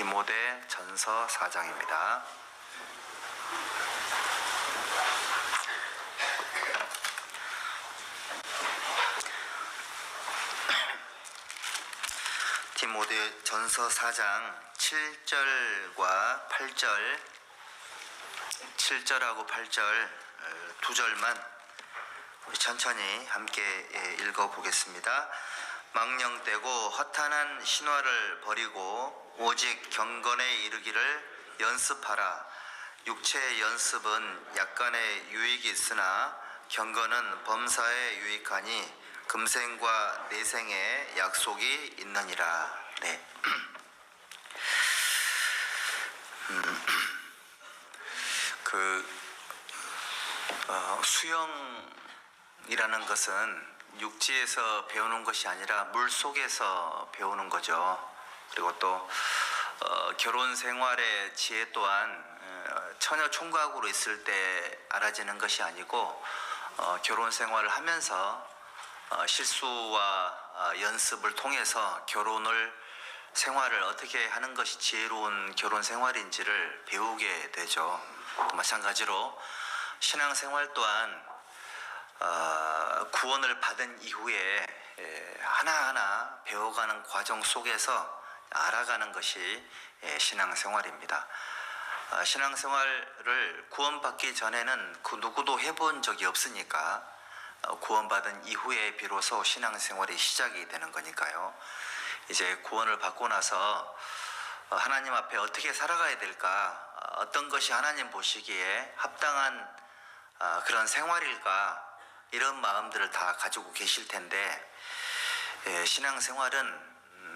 디모데 전서 4장입니다. 디모데 전서 4장 7절과 8절, 7절하고 8절 두 절만 우리 천천히 함께 읽어보겠습니다. 망령되고 허탄한 신화를 버리고 오직 경건에 이르기를 연습하라. 육체의 연습은 약간의 유익이 있으나 경건은 범사에 유익하니 금생과 내생에 약속이 있느니라. 네. 수영이라는 것은 육지에서 배우는 것이 아니라 물 속에서 배우는 거죠. 그리고 또 결혼 생활의 지혜 또한 처녀 총각으로 있을 때 알아지는 것이 아니고 결혼 생활을 하면서 실수와 연습을 통해서 생활을 어떻게 하는 것이 지혜로운 결혼 생활인지를 배우게 되죠. 또 마찬가지로 신앙생활 또한 구원을 받은 이후에 하나하나 배워가는 과정 속에서 알아가는 것이 신앙생활입니다. 신앙생활을 구원받기 전에는 그 누구도 해본 적이 없으니까 구원받은 이후에 비로소 신앙생활이 시작이 되는 거니까요. 이제 구원을 받고 나서 하나님 앞에 어떻게 살아가야 될까, 어떤 것이 하나님 보시기에 합당한 그런 생활일까, 이런 마음들을 다 가지고 계실 텐데, 신앙생활은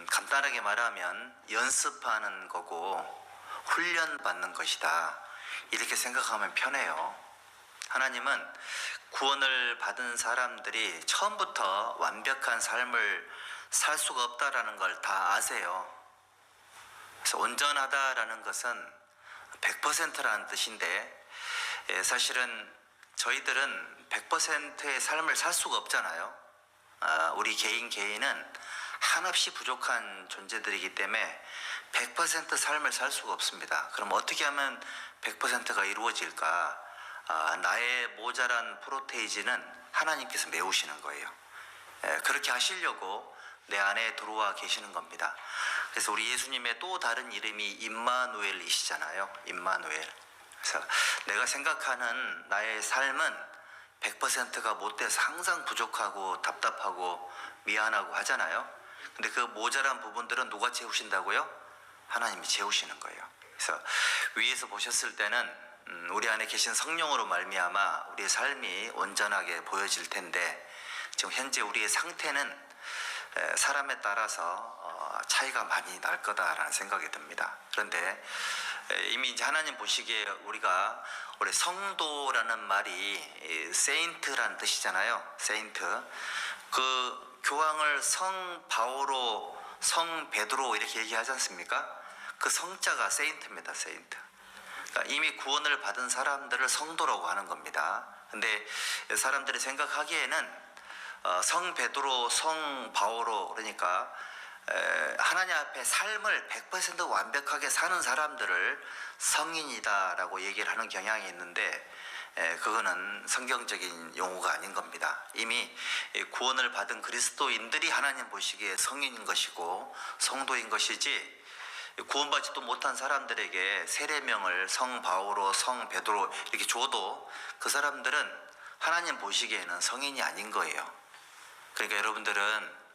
간단하게 말하면 연습하는 거고 훈련받는 것이다, 이렇게 생각하면 편해요. 하나님은 구원을 받은 사람들이 처음부터 완벽한 삶을 살 수가 없다라는 걸 다 아세요. 그래서 온전하다라는 것은 100%라는 뜻인데, 사실은 저희들은 100%의 삶을 살 수가 없잖아요. 우리 개인은 한없이 부족한 존재들이기 때문에 100% 삶을 살 수가 없습니다. 그럼 어떻게 하면 100%가 이루어질까? 나의 모자란 프로테이지는 하나님께서 메우시는 거예요. 그렇게 하시려고 내 안에 들어와 계시는 겁니다. 그래서 우리 예수님의 또 다른 이름이 임마누엘이시잖아요. 임마누엘. 그래서 내가 생각하는 나의 삶은 100%가 못 돼서 항상 부족하고 답답하고 미안하고 하잖아요. 근데 그 모자란 부분들은 누가 채우신다고요? 하나님이 채우시는 거예요. 그래서 위에서 보셨을 때는 우리 안에 계신 성령으로 말미암아 우리의 삶이 온전하게 보여질 텐데, 지금 현재 우리의 상태는 사람에 따라서 차이가 많이 날 거다라는 생각이 듭니다. 그런데 이미 이제 하나님 보시기에 우리가 원래 성도라는 말이 세인트라는 뜻이잖아요. 세인트. 그 교황을 성 바오로, 성 베드로 이렇게 얘기하지 않습니까? 그 성자가 세인트입니다. 세인트. 그러니까 이미 구원을 받은 사람들을 성도라고 하는 겁니다. 근데 사람들이 생각하기에는 성 베드로, 성 바오로, 그러니까 하나님 앞에 삶을 100% 완벽하게 사는 사람들을 성인이다라고 얘기를 하는 경향이 있는데, 그거는 성경적인 용어가 아닌 겁니다. 이미 구원을 받은 그리스도인들이 하나님 보시기에 성인인 것이고 성도인 것이지, 구원받지도 못한 사람들에게 세례명을 성 바오로, 성 베드로 이렇게 줘도 그 사람들은 하나님 보시기에는 성인이 아닌 거예요. 그러니까 여러분들은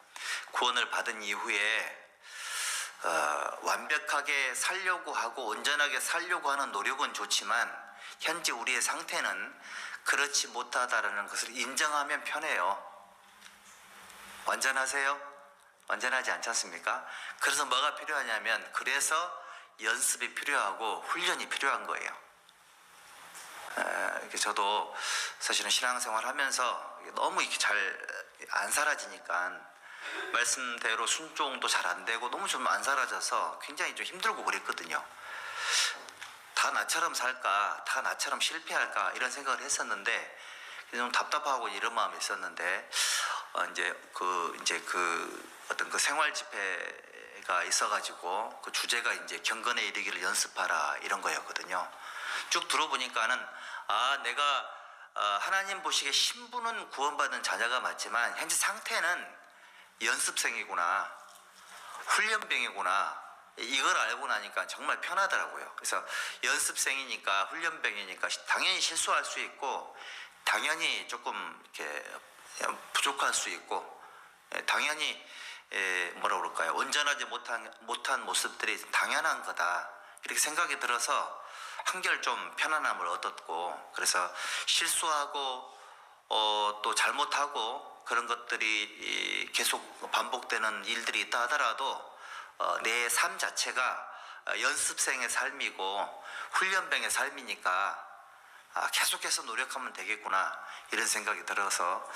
구원을 받은 이후에 완벽하게 살려고 하고 온전하게 살려고 하는 노력은 좋지만, 현재 우리의 상태는 그렇지 못하다라는 것을 인정하면 편해요. 완전하세요? 완전하지 않지 않습니까? 그래서 뭐가 필요하냐면, 그래서 연습이 필요하고 훈련이 필요한 거예요. 저도 사실은 신앙생활 하면서 너무 이렇게 잘 안 살아지니까 말씀대로 순종도 잘 안 되고 너무 좀 안 살아져서 굉장히 좀 힘들고 그랬거든요. 다 나처럼 살까, 다 나처럼 실패할까, 이런 생각을 했었는데 좀 답답하고 이런 마음이 있었는데, 이제 그 어떤 그 생활 집회가 있어가지고 그 주제가 이제 경건에 이르기를 연습하라 이런 거였거든요. 쭉 들어보니까는 내가 하나님 보시기에 신부는 구원받은 자녀가 맞지만 현재 상태는 연습생이구나, 훈련병이구나, 이걸 알고 나니까 정말 편하더라고요. 그래서 연습생이니까, 훈련병이니까 당연히 실수할 수 있고, 당연히 조금 이렇게 부족할 수 있고, 당연히 뭐라 그럴까요? 온전하지 못한 모습들이 당연한 거다, 이렇게 생각이 들어서 한결 좀 편안함을 얻었고, 그래서 실수하고 또 잘못하고 그런 것들이 계속 반복되는 일들이 있다 하더라도 내 삶 자체가 연습생의 삶이고 훈련병의 삶이니까 계속해서 노력하면 되겠구나, 이런 생각이 들어서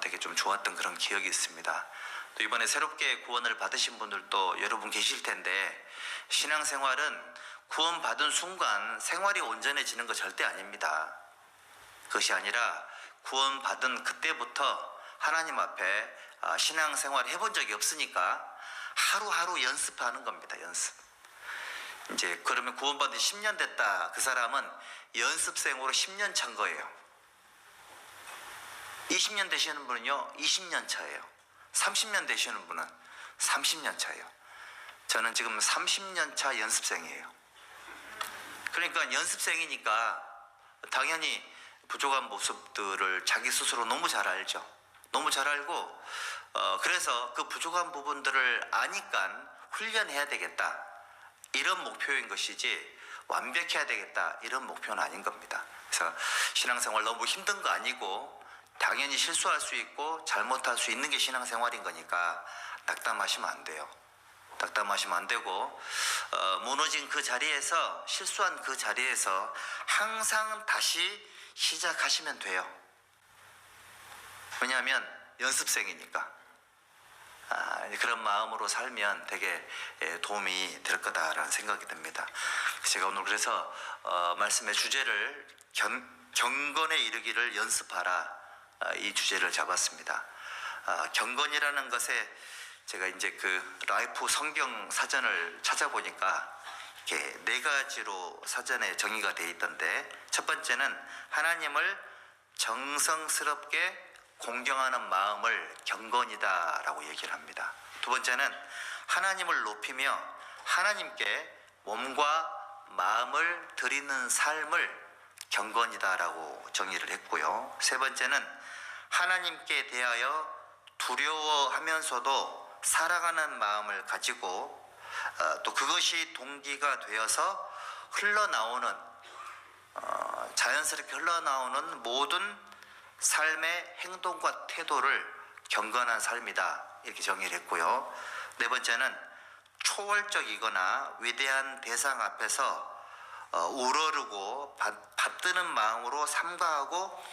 되게 좀 좋았던 그런 기억이 있습니다. 또 이번에 새롭게 구원을 받으신 분들도 여러분 계실 텐데, 신앙생활은 구원받은 순간 생활이 온전해지는 거 절대 아닙니다. 그것이 아니라 구원받은 그때부터 하나님 앞에 신앙생활 해본 적이 없으니까 하루하루 연습하는 겁니다. 연습. 이제 그러면 구원받은 10년 됐다, 그 사람은 연습생으로 10년 찬 거예요. 20년 되시는 분은요 20년 차예요. 30년 되시는 분은 30년 차예요. 저는 지금 30년 차 연습생이에요. 그러니까 연습생이니까 당연히 부족한 모습들을 자기 스스로 너무 잘 알죠. 너무 잘 알고 그래서 그 부족한 부분들을 아니까 훈련해야 되겠다, 이런 목표인 것이지 완벽해야 되겠다, 이런 목표는 아닌 겁니다. 그래서 신앙생활 너무 힘든 거 아니고 당연히 실수할 수 있고 잘못할 수 있는 게 신앙생활인 거니까 낙담하시면 안 돼요. 낙담하시면 안 되고 무너진 그 자리에서, 실수한 그 자리에서 항상 다시 시작하시면 돼요. 왜냐하면 연습생이니까. 그런 마음으로 살면 되게 도움이 될 거다라는 생각이 듭니다. 제가 오늘 그래서 말씀의 주제를 경건에 이르기를 연습하라, 이 주제를 잡았습니다. 경건이라는 것에 제가 이제 그 라이프 성경 사전을 찾아보니까 이렇게 4가지로 사전에 정의가 되어 있던데, 첫 번째는 하나님을 정성스럽게 공경하는 마음을 경건이다라고 얘기를 합니다. 두 번째는 하나님을 높이며 하나님께 몸과 마음을 드리는 삶을 경건이다라고 정의를 했고요. 세 번째는 하나님께 대하여 두려워하면서도 살아가는 마음을 가지고 또 그것이 동기가 되어서 자연스럽게 흘러나오는 모든 삶의 행동과 태도를 경건한 삶이다, 이렇게 정의를 했고요. 네 번째는 초월적이거나 위대한 대상 앞에서 우러르고 받드는 마음으로 삼가하고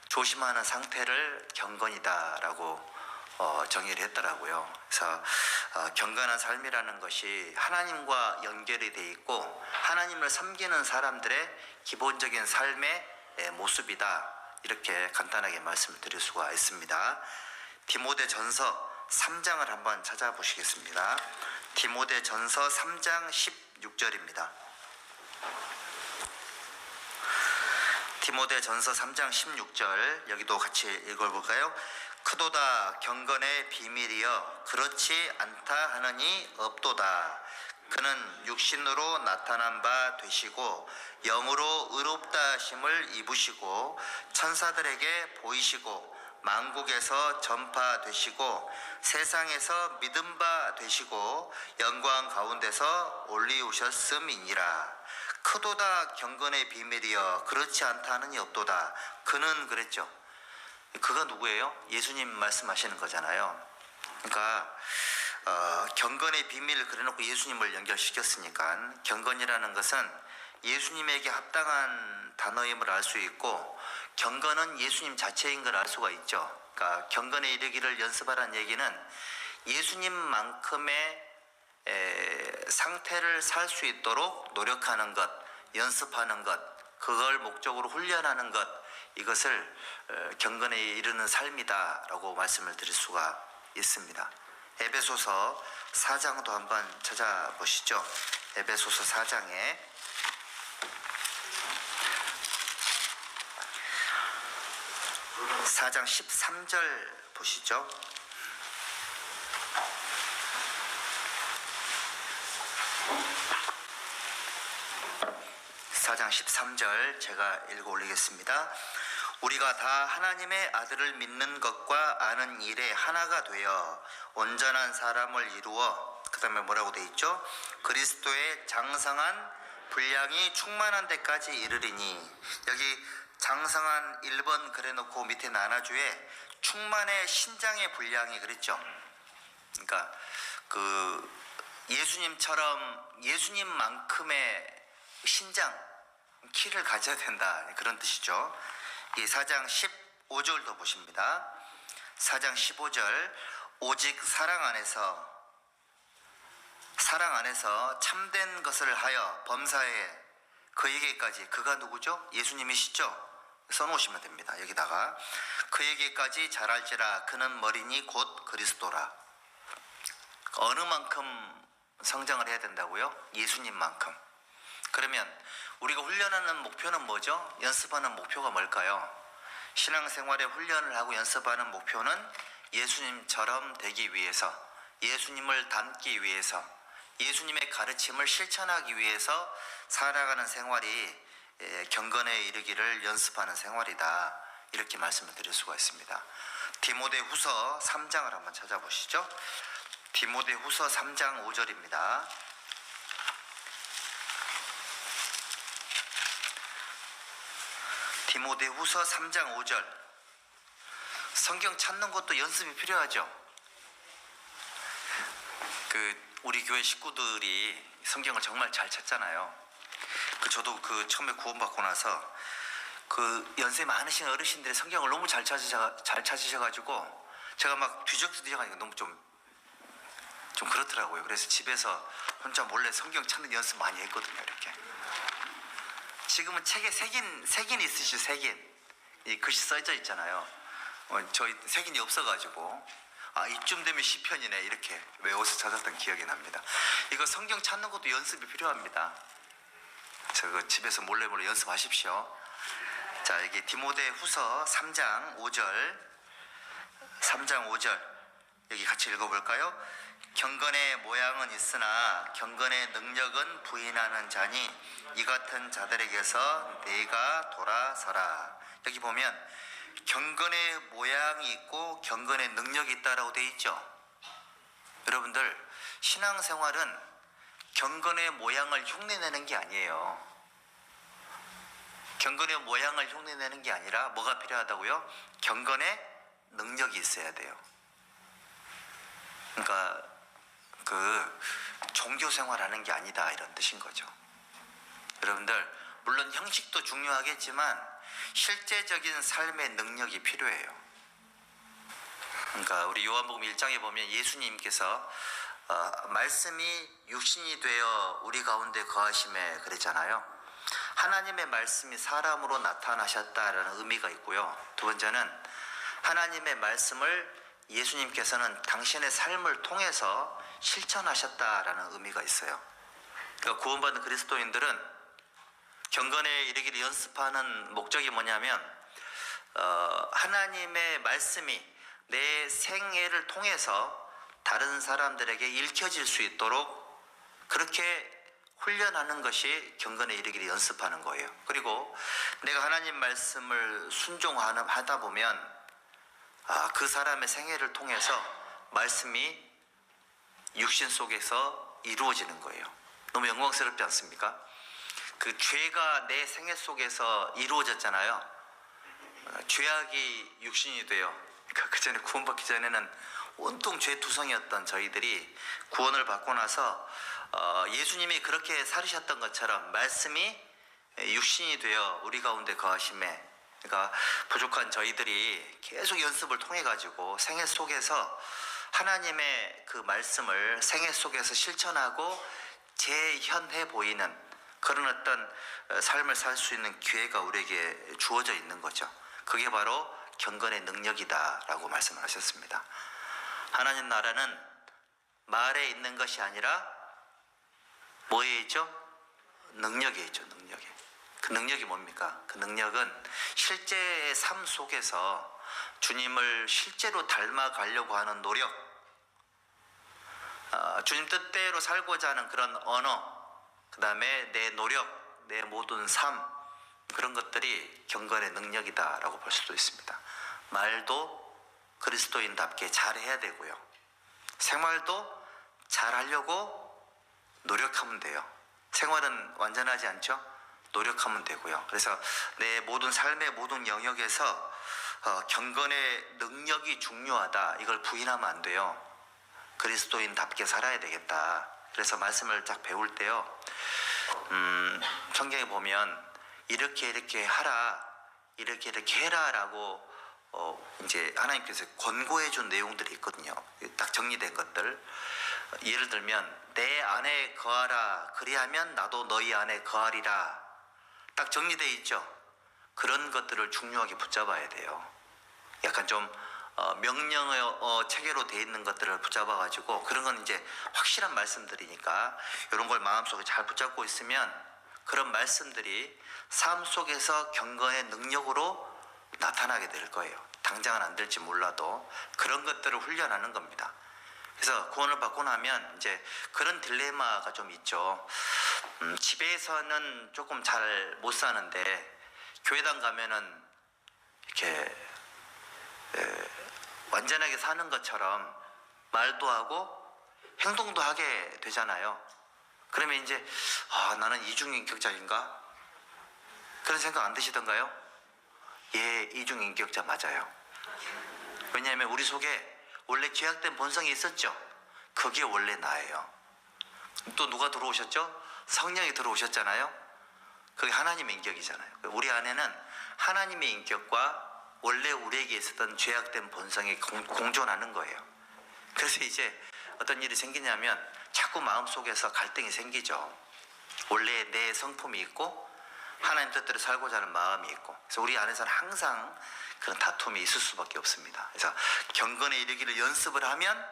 조심하는 상태를 경건이다라고 정의를 했더라고요. 그래서 경건한 삶이라는 것이 하나님과 연결이 돼 있고 하나님을 섬기는 사람들의 기본적인 삶의 모습이다, 이렇게 간단하게 말씀을 드릴 수가 있습니다. 디모데전서 3장을 한번 찾아보시겠습니다. 디모데전서 3장 16절입니다. 디모데전서 3장 16절, 여기도 같이 읽어볼까요? 크도다 경건의 비밀이여 그렇지 않다 하느니 없도다. 그는 육신으로 나타난 바 되시고 영으로 의롭다 하심을 입으시고 천사들에게 보이시고 만국에서 전파되시고 세상에서 믿음 바 되시고 영광 가운데서 올리우셨음이니라. 크도다 경건의 비밀이여 그렇지 않다 하느니 없도다. 그는 그랬죠. 그가 누구예요? 예수님 말씀하시는 거잖아요. 그러니까 경건의 비밀을 그려놓고 예수님을 연결시켰으니까 경건이라는 것은 예수님에게 합당한 단어임을 알 수 있고 경건은 예수님 자체인 걸 알 수가 있죠. 그러니까 경건에 이르기를 연습하라는 얘기는 예수님만큼의 상태를 살 수 있도록 노력하는 것, 연습하는 것, 그걸 목적으로 훈련하는 것, 이것을 경건에 이르는 삶이다라고 말씀을 드릴 수가 있습니다. 에베소서 4장도 한번 찾아보시죠. 에베소서 4장에 4장 13절 보시죠. (4장 13절) 제가 읽어 올리겠습니다. 우리가 다 하나님의 아들을 믿는 것과 아는 일에 하나가 되어 온전한 사람을 이루어, 그 다음에 뭐라고 돼 있죠? 그리스도의 장성한 분량이 충만한 데까지 이르리니, 여기 장성한 1번 그래놓고 밑에 나눠주에 충만의 신장의 분량이 그랬죠. 그러니까 그 예수님처럼 예수님만큼의 신장, 키를 가져야 된다, 그런 뜻이죠. 이 4장 15절도 보십니다. 4장 15절, 오직 사랑 안에서 참된 것을 하여 범사에 그에게까지, 그가 누구죠? 예수님이시죠? 써놓으시면 됩니다. 여기다가 그에게까지 자랄지라. 그는 머리니 곧 그리스도라. 어느 만큼 성장을 해야 된다고요? 예수님만큼. 그러면 우리가 훈련하는 목표는 뭐죠? 연습하는 목표가 뭘까요? 신앙생활에 훈련을 하고 연습하는 목표는 예수님처럼 되기 위해서, 예수님을 닮기 위해서, 예수님의 가르침을 실천하기 위해서 살아가는 생활이 경건에 이르기를 연습하는 생활이다, 이렇게 말씀을 드릴 수가 있습니다. 디모데후서 3장을 한번 찾아보시죠. 디모데후서 3장 5절입니다. 디모데후서 3장 5절. 성경 찾는 것도 연습이 필요하죠. 우리 교회 식구들이 성경을 정말 잘 찾잖아요. 저도 처음에 구원받고 나서 연세 많으신 어르신들이 성경을 너무 잘 찾으셔가지고 제가 막 뒤적뒤적하니까 너무 좀 그렇더라고요. 그래서 집에서 혼자 몰래 성경 찾는 연습 많이 했거든요. 이렇게. 지금은 책에 색인 있으시죠? 색인. 이 글씨 써져 있잖아요. 저희 색인이 없어가지고 이쯤 되면 시편이네, 이렇게 외워서 찾았던 기억이 납니다. 이거 성경 찾는 것도 연습이 필요합니다. 집에서 몰래 연습하십시오. 자, 여기 디모데후서 3장 5절 여기 같이 읽어볼까요? 경건의 모양은 있으나 경건의 능력은 부인하는 자니 이 같은 자들에게서 네가 돌아서라. 여기 보면 경건의 모양이 있고 경건의 능력이 있다라고 되어 있죠. 여러분들, 신앙생활은 경건의 모양을 흉내내는 게 아니에요. 경건의 모양을 흉내내는 게 아니라 뭐가 필요하다고요? 경건의 능력이 있어야 돼요. 그러니까 종교생활하는 게 아니다, 이런 뜻인 거죠. 여러분들, 물론 형식도 중요하겠지만 실제적인 삶의 능력이 필요해요. 그러니까 우리 요한복음 1장에 보면 예수님께서 말씀이 육신이 되어 우리 가운데 거하심에 그랬잖아요. 하나님의 말씀이 사람으로 나타나셨다라는 의미가 있고요. 두 번째는 하나님의 말씀을 예수님께서는 당신의 삶을 통해서 실천하셨다라는 의미가 있어요. 그러니까 구원받은 그리스도인들은 경건에 이르기를 연습하는 목적이 뭐냐면 하나님의 말씀이 내 생애를 통해서 다른 사람들에게 읽혀질 수 있도록 그렇게 훈련하는 것이 경건에 이르기를 연습하는 거예요. 그리고 내가 하나님 말씀을 순종하다 보면 그 사람의 생애를 통해서 말씀이 육신 속에서 이루어지는 거예요. 너무 영광스럽지 않습니까? 죄가 내 생애 속에서 이루어졌잖아요. 죄악이 육신이 돼요. 그러니까 그 전에 구원받기 전에는 온통 죄투성이었던 저희들이 구원을 받고 나서 예수님이 그렇게 살으셨던 것처럼 말씀이 육신이 되어 우리 가운데 거하심에, 그러니까 부족한 저희들이 계속 연습을 통해 가지고 생애 속에서 하나님의 그 말씀을 생애 속에서 실천하고 재현해 보이는 그런 어떤 삶을 살 수 있는 기회가 우리에게 주어져 있는 거죠. 그게 바로 경건의 능력이다 라고 말씀을 하셨습니다. 하나님 나라는 말에 있는 것이 아니라 뭐에 있죠? 능력에 있죠. 능력에. 그 능력이 뭡니까? 그 능력은 실제의 삶 속에서 주님을 실제로 닮아가려고 하는 노력, 주님 뜻대로 살고자 하는 그런 언어, 그 다음에 내 노력, 내 모든 삶, 그런 것들이 경건의 능력이다라고 볼 수도 있습니다. 말도 그리스도인답게 잘해야 되고요. 생활도 잘하려고 노력하면 돼요. 생활은 완전하지 않죠? 노력하면 되고요. 그래서 내 모든 삶의 모든 영역에서 경건의 능력이 중요하다. 이걸 부인하면 안 돼요. 그리스도인답게 살아야 되겠다. 그래서 말씀을 딱 배울 때요. 성경에 보면 이렇게 하라, 이렇게 해라라고 이제 하나님께서 권고해 준 내용들이 있거든요. 딱 정리된 것들. 예를 들면 내 안에 거하라, 그리하면 나도 너희 안에 거하리라. 딱 정리되어 있죠. 그런 것들을 중요하게 붙잡아야 돼요. 약간 좀 명령어 체계로 되어 있는 것들을 붙잡아 가지고, 그런 건 이제 확실한 말씀들이니까 이런 걸 마음속에 잘 붙잡고 있으면 그런 말씀들이 삶 속에서 경건의 능력으로 나타나게 될 거예요. 당장은 안 될지 몰라도 그런 것들을 훈련하는 겁니다. 그래서 구원을 받고 나면 이제 그런 딜레마가 좀 있죠. 집에서는 조금 잘 못 사는데 교회당 가면은 이렇게 완전하게 사는 것처럼 말도 하고 행동도 하게 되잖아요. 그러면 이제 나는 이중인격자인가? 그런 생각 안 드시던가요? 예, 이중인격자 맞아요. 왜냐하면 우리 속에 원래 죄악된 본성이 있었죠. 그게 원래 나예요. 또 누가 들어오셨죠? 성령이 들어오셨잖아요. 그게 하나님의 인격이잖아요. 우리 안에는 하나님의 인격과 원래 우리에게 있었던 죄악된 본성이 공존하는 거예요. 그래서 이제 어떤 일이 생기냐면 자꾸 마음속에서 갈등이 생기죠. 원래 내 성품이 있고 하나님 뜻대로 살고자 하는 마음이 있고, 그래서 우리 안에서는 항상 그런 다툼이 있을 수밖에 없습니다. 그래서 경건에 이르기를 연습을 하면,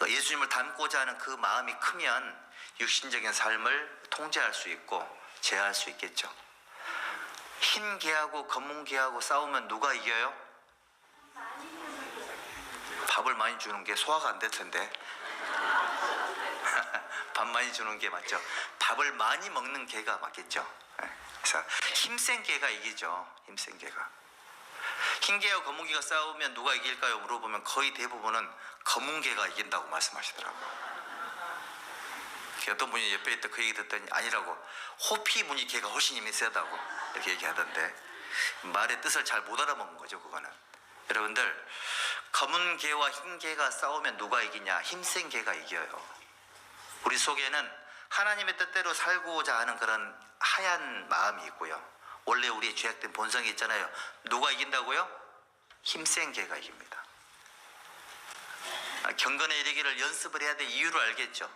예수님을 닮고자 하는 그 마음이 크면 육신적인 삶을 통제할 수 있고 제어할 수 있겠죠. 흰 개하고 검은 개하고 싸우면 누가 이겨요? 밥을 많이 주는 게 소화가 안 될 텐데. 밥 많이 주는 게 맞죠. 밥을 많이 먹는 개가 맞겠죠. 그래서 힘센 개가 이기죠. 힘센 개가. 흰 개와 검은 개가 싸우면 누가 이길까요? 물어보면 거의 대부분은 검은 개가 이긴다고 말씀하시더라고요. 어떤 분이 옆에 있다 그 얘기 듣더니 아니라고, 호피 무늬 개가 훨씬 힘이 세다고 이렇게 얘기하던데, 말의 뜻을 잘 못 알아먹은 거죠. 그거는 여러분들, 검은 개와 흰 개가 싸우면 누가 이기냐? 힘센 개가 이겨요. 우리 속에는 하나님의 뜻대로 살고자 하는 그런 하얀 마음이 있고요. 원래 우리의 죄악된 본성이 있잖아요. 누가 이긴다고요? 힘센 개가 이깁니다. 경건에 이르기를 연습을 해야 될 이유를 알겠죠.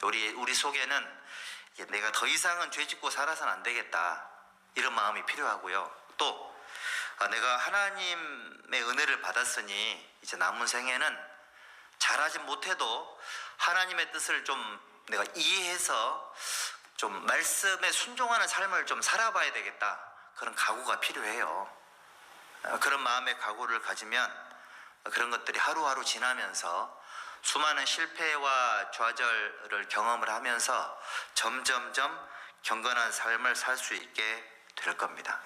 우리 속에는 내가 더 이상은 죄 짓고 살아서는 안 되겠다, 이런 마음이 필요하고요. 또 내가 하나님의 은혜를 받았으니 이제 남은 생에는 잘하지 못해도 하나님의 뜻을 좀 내가 이해해서 좀 말씀에 순종하는 삶을 좀 살아봐야 되겠다, 그런 각오가 필요해요. 그런 마음의 각오를 가지면 그런 것들이 하루하루 지나면서 수많은 실패와 좌절을 경험을 하면서 점점점 경건한 삶을 살 수 있게 될 겁니다.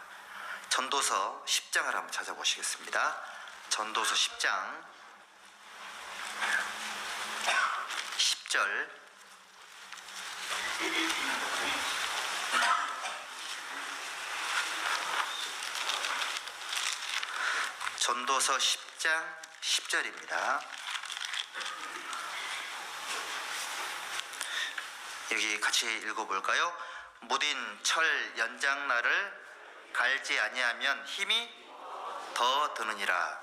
전도서 10장을 한번 찾아보시겠습니다. 전도서 10장 10절. 전도서 10장 10절입니다. 여기 같이 읽어볼까요? 무딘 철 연장날을 갈지 아니하면 힘이 더 드느니라.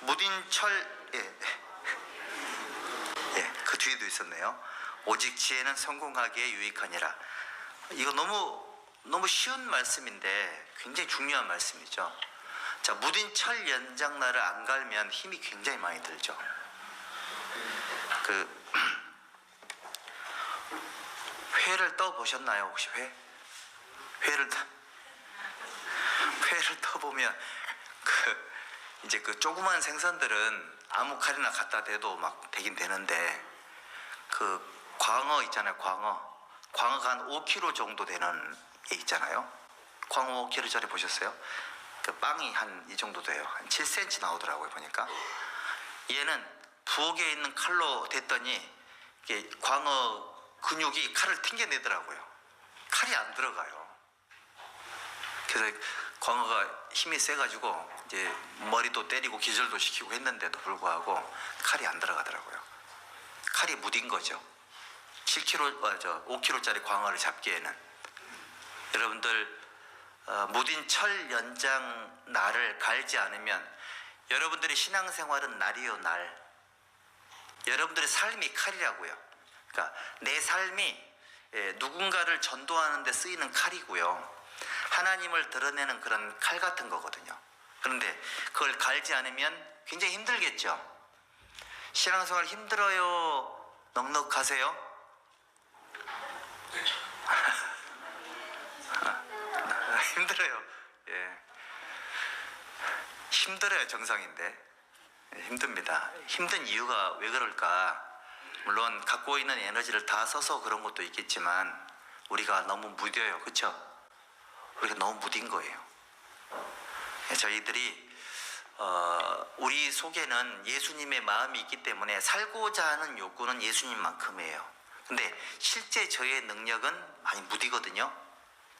무딘 철, 그 뒤에도 있었네요. 오직 지혜는 성공하기에 유익하니라. 이거 너무 쉬운 말씀인데 굉장히 중요한 말씀이죠. 자, 무딘 철 연장날을 안 갈면 힘이 굉장히 많이 들죠. 그 회를 떠 보셨나요? 혹시 회? 회를 떠보면 이제 그 조그만 생선들은 아무 칼이나 갖다 대도 막 되긴 되는데, 그 광어 있잖아요. 광어가 한 5kg 정도 되는 게 있잖아요. 광어 5kg짜리 보셨어요? 그 빵이 한 이 정도 돼요. 한 7cm 나오더라고요, 보니까. 얘는 부엌에 있는 칼로 댔더니 이게 광어 근육이 칼을 튕겨내더라고요. 칼이 안 들어가요. 그래서 광어가 힘이 세가지고 이제 머리도 때리고 기절도 시키고 했는데도 불구하고 칼이 안 들어가더라고요. 칼이 무딘 거죠. 5kg짜리 광어를 잡기에는. 여러분들, 무딘 철 연장 날을 갈지 않으면 여러분들의 신앙생활은 날이요, 날. 여러분들의 삶이 칼이라고요. 그러니까 내 삶이 누군가를 전도하는 데 쓰이는 칼이고요. 하나님을 드러내는 그런 칼 같은 거거든요. 그런데 그걸 갈지 않으면 굉장히 힘들겠죠. 신앙생활 힘들어요? 넉넉하세요? 힘들어요. 예. 힘들어요. 정상인데. 힘듭니다. 힘든 이유가 왜 그럴까? 물론 갖고 있는 에너지를 다 써서 그런 것도 있겠지만 우리가 너무 무뎌요. 그렇죠? 우리가 너무 무딘 거예요. 저희들이 우리 속에는 예수님의 마음이 있기 때문에 살고자 하는 욕구는 예수님만큼이에요. 근데 실제 저의 능력은 많이 무디거든요.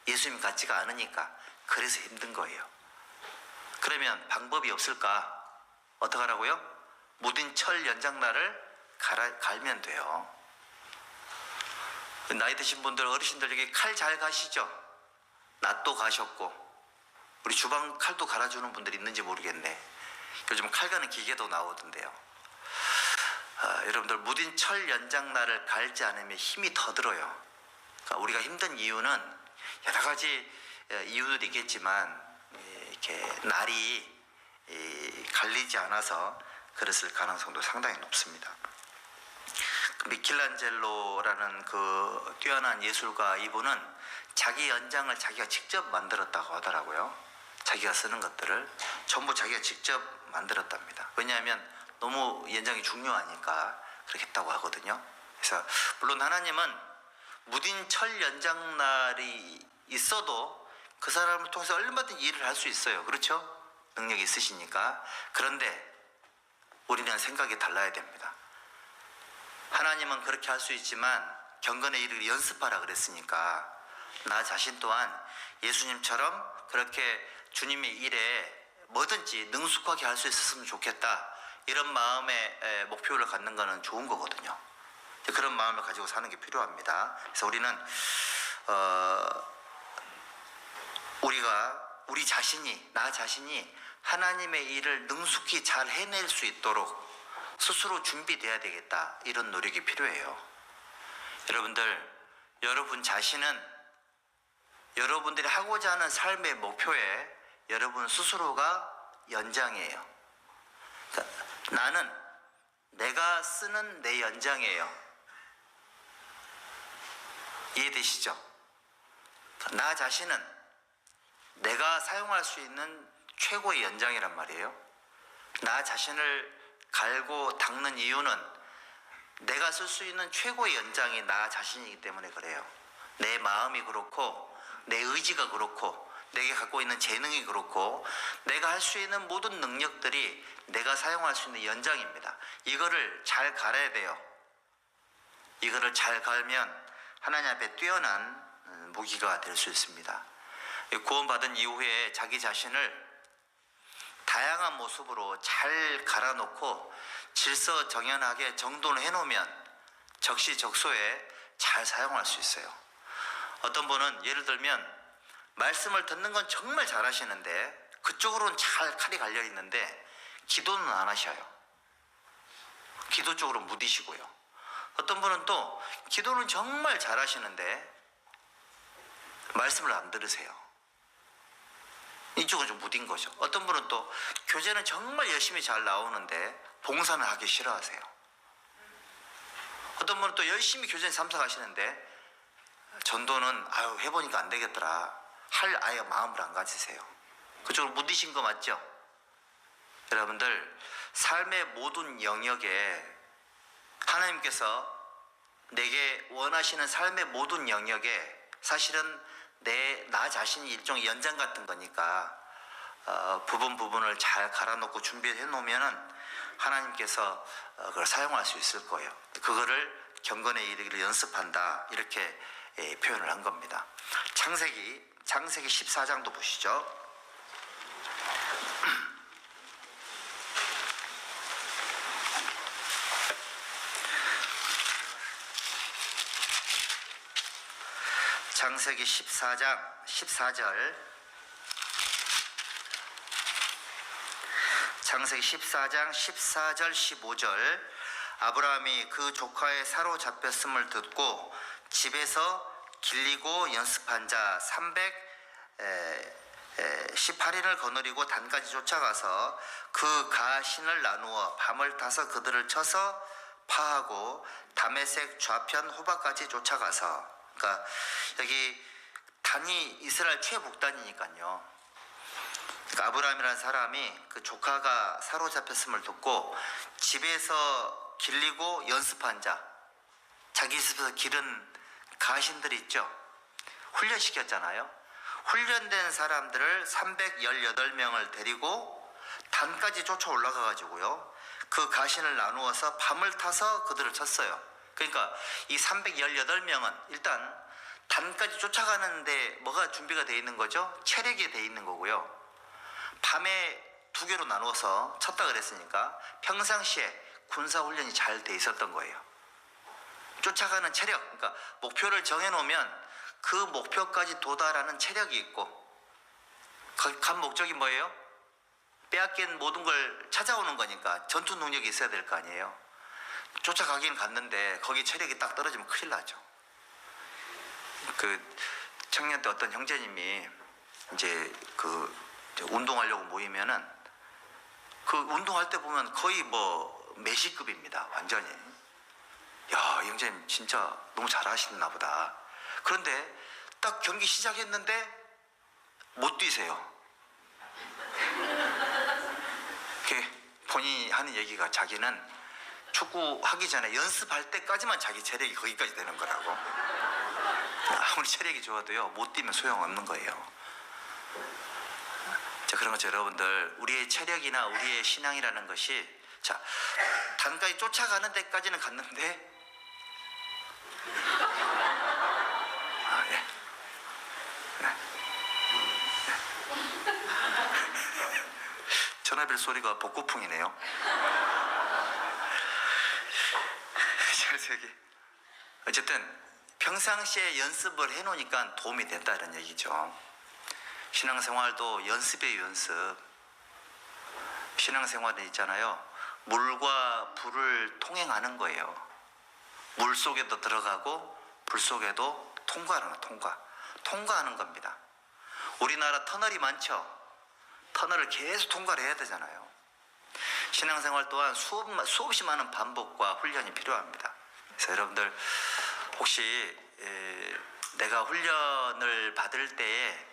예수님 같지가 않으니까. 그래서 힘든 거예요. 그러면 방법이 없을까? 어떡하라고요? 무딘 철 연장날을 갈면 돼요. 나이 드신 분들, 어르신들 여기 칼 잘 가시죠? 낫도 가셨고 우리 주방 칼도 갈아주는 분들이 있는지 모르겠네. 요즘 칼 가는 기계도 나오던데요. 여러분들, 무딘 철 연장날을 갈지 않으면 힘이 더 들어요. 그러니까 우리가 힘든 이유는 여러 가지 이유도 있겠지만 이렇게 날이 갈리지 않아서 그랬을 가능성도 상당히 높습니다. 미켈란젤로라는 그 뛰어난 예술가, 이분은 자기 연장을 자기가 직접 만들었다고 하더라고요. 자기가 쓰는 것들을 전부 자기가 직접 만들었답니다. 왜냐하면 너무 연장이 중요하니까 그렇게 했다고 하거든요. 그래서 물론 하나님은 무딘 철 연장날이 있어도 그 사람을 통해서 얼마든지 일을 할 수 있어요. 그렇죠? 능력이 있으시니까. 그런데 우리는 생각이 달라야 됩니다. 하나님은 그렇게 할 수 있지만 경건의 일을 연습하라 그랬으니까 나 자신 또한 예수님처럼 그렇게 주님의 일에 뭐든지 능숙하게 할 수 있었으면 좋겠다, 이런 마음의 목표를 갖는 것은 좋은 거거든요. 그런 마음을 가지고 사는 게 필요합니다. 그래서 우리는 우리 자신이, 나 자신이 하나님의 일을 능숙히 잘 해낼 수 있도록 스스로 준비돼야 되겠다, 이런 노력이 필요해요. 여러분들, 여러분 자신은 여러분들이 하고자 하는 삶의 목표에 여러분 스스로가 연장이에요. 그러니까 나는 내가 쓰는 내 연장이에요. 이해되시죠? 나 자신은 내가 사용할 수 있는 최고의 연장이란 말이에요. 나 자신을 갈고 닦는 이유는 내가 쓸 수 있는 최고의 연장이 나 자신이기 때문에 그래요. 내 마음이 그렇고 내 의지가 그렇고 내게 갖고 있는 재능이 그렇고 내가 할 수 있는 모든 능력들이 내가 사용할 수 있는 연장입니다. 이거를 잘 갈아야 돼요. 이거를 잘 갈면 하나님 앞에 뛰어난 무기가 될 수 있습니다. 구원받은 이후에 자기 자신을 다양한 모습으로 잘 갈아놓고 질서정연하게 정돈을 해놓으면 적시적소에 잘 사용할 수 있어요. 어떤 분은 예를 들면 말씀을 듣는 건 정말 잘하시는데 그쪽으로는 잘 칼이 갈려 있는데 기도는 안 하셔요. 기도 쪽으로 무디시고요. 어떤 분은 또 기도는 정말 잘하시는데 말씀을 안 들으세요. 이쪽은 좀 무딘 거죠. 어떤 분은 또 교제는 정말 열심히 잘 나오는데 봉사는 하기 싫어하세요. 어떤 분은 또 열심히 교전에 참석하시는데 전도는 아유 해보니까 안 되겠더라 할 아예 마음을 안 가지세요. 그쪽으로 묻으신 거 맞죠? 여러분들 삶의 모든 영역에 하나님께서 내게 원하시는 삶의 모든 영역에 사실은 나 자신이 일종의 연장 같은 거니까 부분을 잘 갈아놓고 준비해 놓으면은 하나님께서 그걸 사용할 수 있을 거예요. 그거를 경건에 이르기를 연습한다 이렇게 표현을 한 겁니다. 창세기 14장도 보시죠. 창세기 14장 14절. 창세기 14장 14절 15절. 아브라함이 그 조카의 사로잡혔음을 듣고 집에서 길리고 연습한 자 318인을 거느리고 단까지 쫓아가서 그 가신을 나누어 밤을 타서 그들을 쳐서 파하고 다메섹 좌편 호박까지 쫓아가서, 그러니까 여기 단이 이스라엘 최북단이니까요. 그러니까 아브라함이라는 사람이 그 조카가 사로잡혔음을 듣고 집에서 길리고 연습한 자, 자기 집에서 기른 가신들이 있죠. 훈련시켰잖아요. 훈련된 사람들을 318명을 데리고 단까지 쫓아 올라가 가지고요, 그 가신을 나누어서 밤을 타서 그들을 쳤어요. 그러니까 이 318명은 일단 단까지 쫓아가는데 뭐가 준비가 되어 있는 거죠? 체력이 되어 있는 거고요. 밤에 두 개로 나누어서 쳤다 그랬으니까 평상시에 군사훈련이 잘 돼 있었던 거예요. 쫓아가는 체력, 그러니까 목표를 정해놓으면 그 목표까지 도달하는 체력이 있고, 간 목적이 뭐예요? 빼앗긴 모든 걸 찾아오는 거니까 전투 능력이 있어야 될 거 아니에요. 쫓아가긴 갔는데 거기 체력이 딱 떨어지면 큰일 나죠. 그 청년 때 어떤 형제님이 이제 그 운동하려고 모이면은 그 운동할 때 보면 거의 뭐 메시급입니다. 완전히. 야, 형제님 진짜 너무 잘하시나 보다. 그런데 딱 경기 시작했는데 못 뛰세요. 본인이 하는 얘기가 자기는 축구 하기 전에 연습할 때까지만 자기 체력이 거기까지 되는 거라고. 아무리 체력이 좋아도요, 못 뛰면 소용없는 거예요. 자, 그런 것처럼 여러분들, 우리의 체력이나 우리의 신앙이라는 것이, 자, 단까지 쫓아가는 데까지는 갔는데, 예. 네. 전화벨 소리가 복고풍이네요. 어쨌든 평상시에 연습을 해놓으니까 도움이 된다는 얘기죠. 신앙생활도 연습의 연습. 신앙생활에 있잖아요, 물과 불을 통행하는 거예요. 물 속에도 들어가고 불 속에도 통과하는 겁니다. 우리나라 터널이 많죠. 터널을 계속 통과를 해야 되잖아요. 신앙생활 또한 수없이 많은 반복과 훈련이 필요합니다. 그래서 여러분들 혹시 내가 훈련을 받을 때에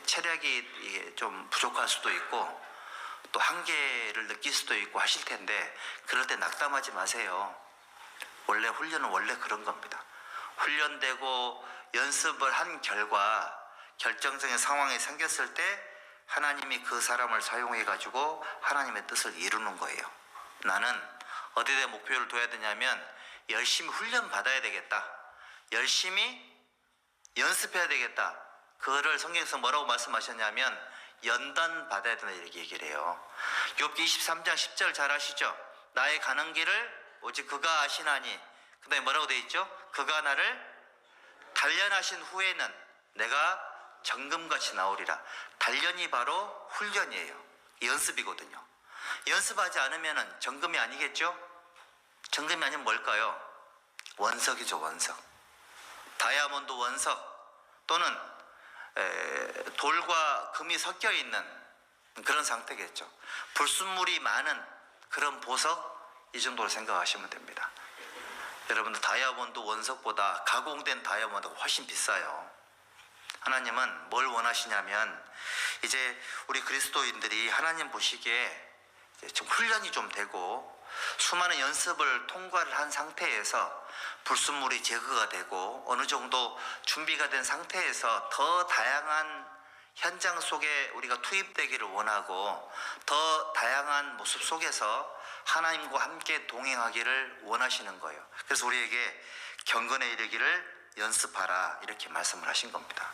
체력이 좀 부족할 수도 있고 또 한계를 느낄 수도 있고 하실 텐데, 그럴 때 낙담하지 마세요. 원래 훈련은 원래 그런 겁니다. 훈련되고 연습을 한 결과 결정적인 상황이 생겼을 때 하나님이 그 사람을 사용해 가지고 하나님의 뜻을 이루는 거예요. 나는 어디에 목표를 둬야 되냐면 열심히 훈련 받아야 되겠다, 열심히 연습해야 되겠다. 그거를 성경에서 뭐라고 말씀하셨냐면 연단 받아야 된다 이렇게 얘기를 해요. 욥기 23장 10절 잘 아시죠? 나의 가는 길을 오직 그가 아시나니, 그 다음에 뭐라고 되어 있죠? 그가 나를 단련하신 후에는 내가 정금같이 나오리라. 단련이 바로 훈련이에요. 연습이거든요. 연습하지 않으면 정금이 아니겠죠? 정금이 아니면 뭘까요? 원석이죠. 원석. 다이아몬드 원석 또는 돌과 금이 섞여 있는 그런 상태겠죠. 불순물이 많은 그런 보석, 이 정도로 생각하시면 됩니다. 여러분들 다이아몬드 원석보다 가공된 다이아몬드가 훨씬 비싸요. 하나님은 뭘 원하시냐면 이제 우리 그리스도인들이 하나님 보시기에 좀 훈련이 좀 되고 수많은 연습을 통과를 한 상태에서 불순물이 제거가 되고 어느 정도 준비가 된 상태에서 더 다양한 현장 속에 우리가 투입되기를 원하고 더 다양한 모습 속에서 하나님과 함께 동행하기를 원하시는 거예요. 그래서 우리에게 경건에 이르기를 연습하라 이렇게 말씀을 하신 겁니다.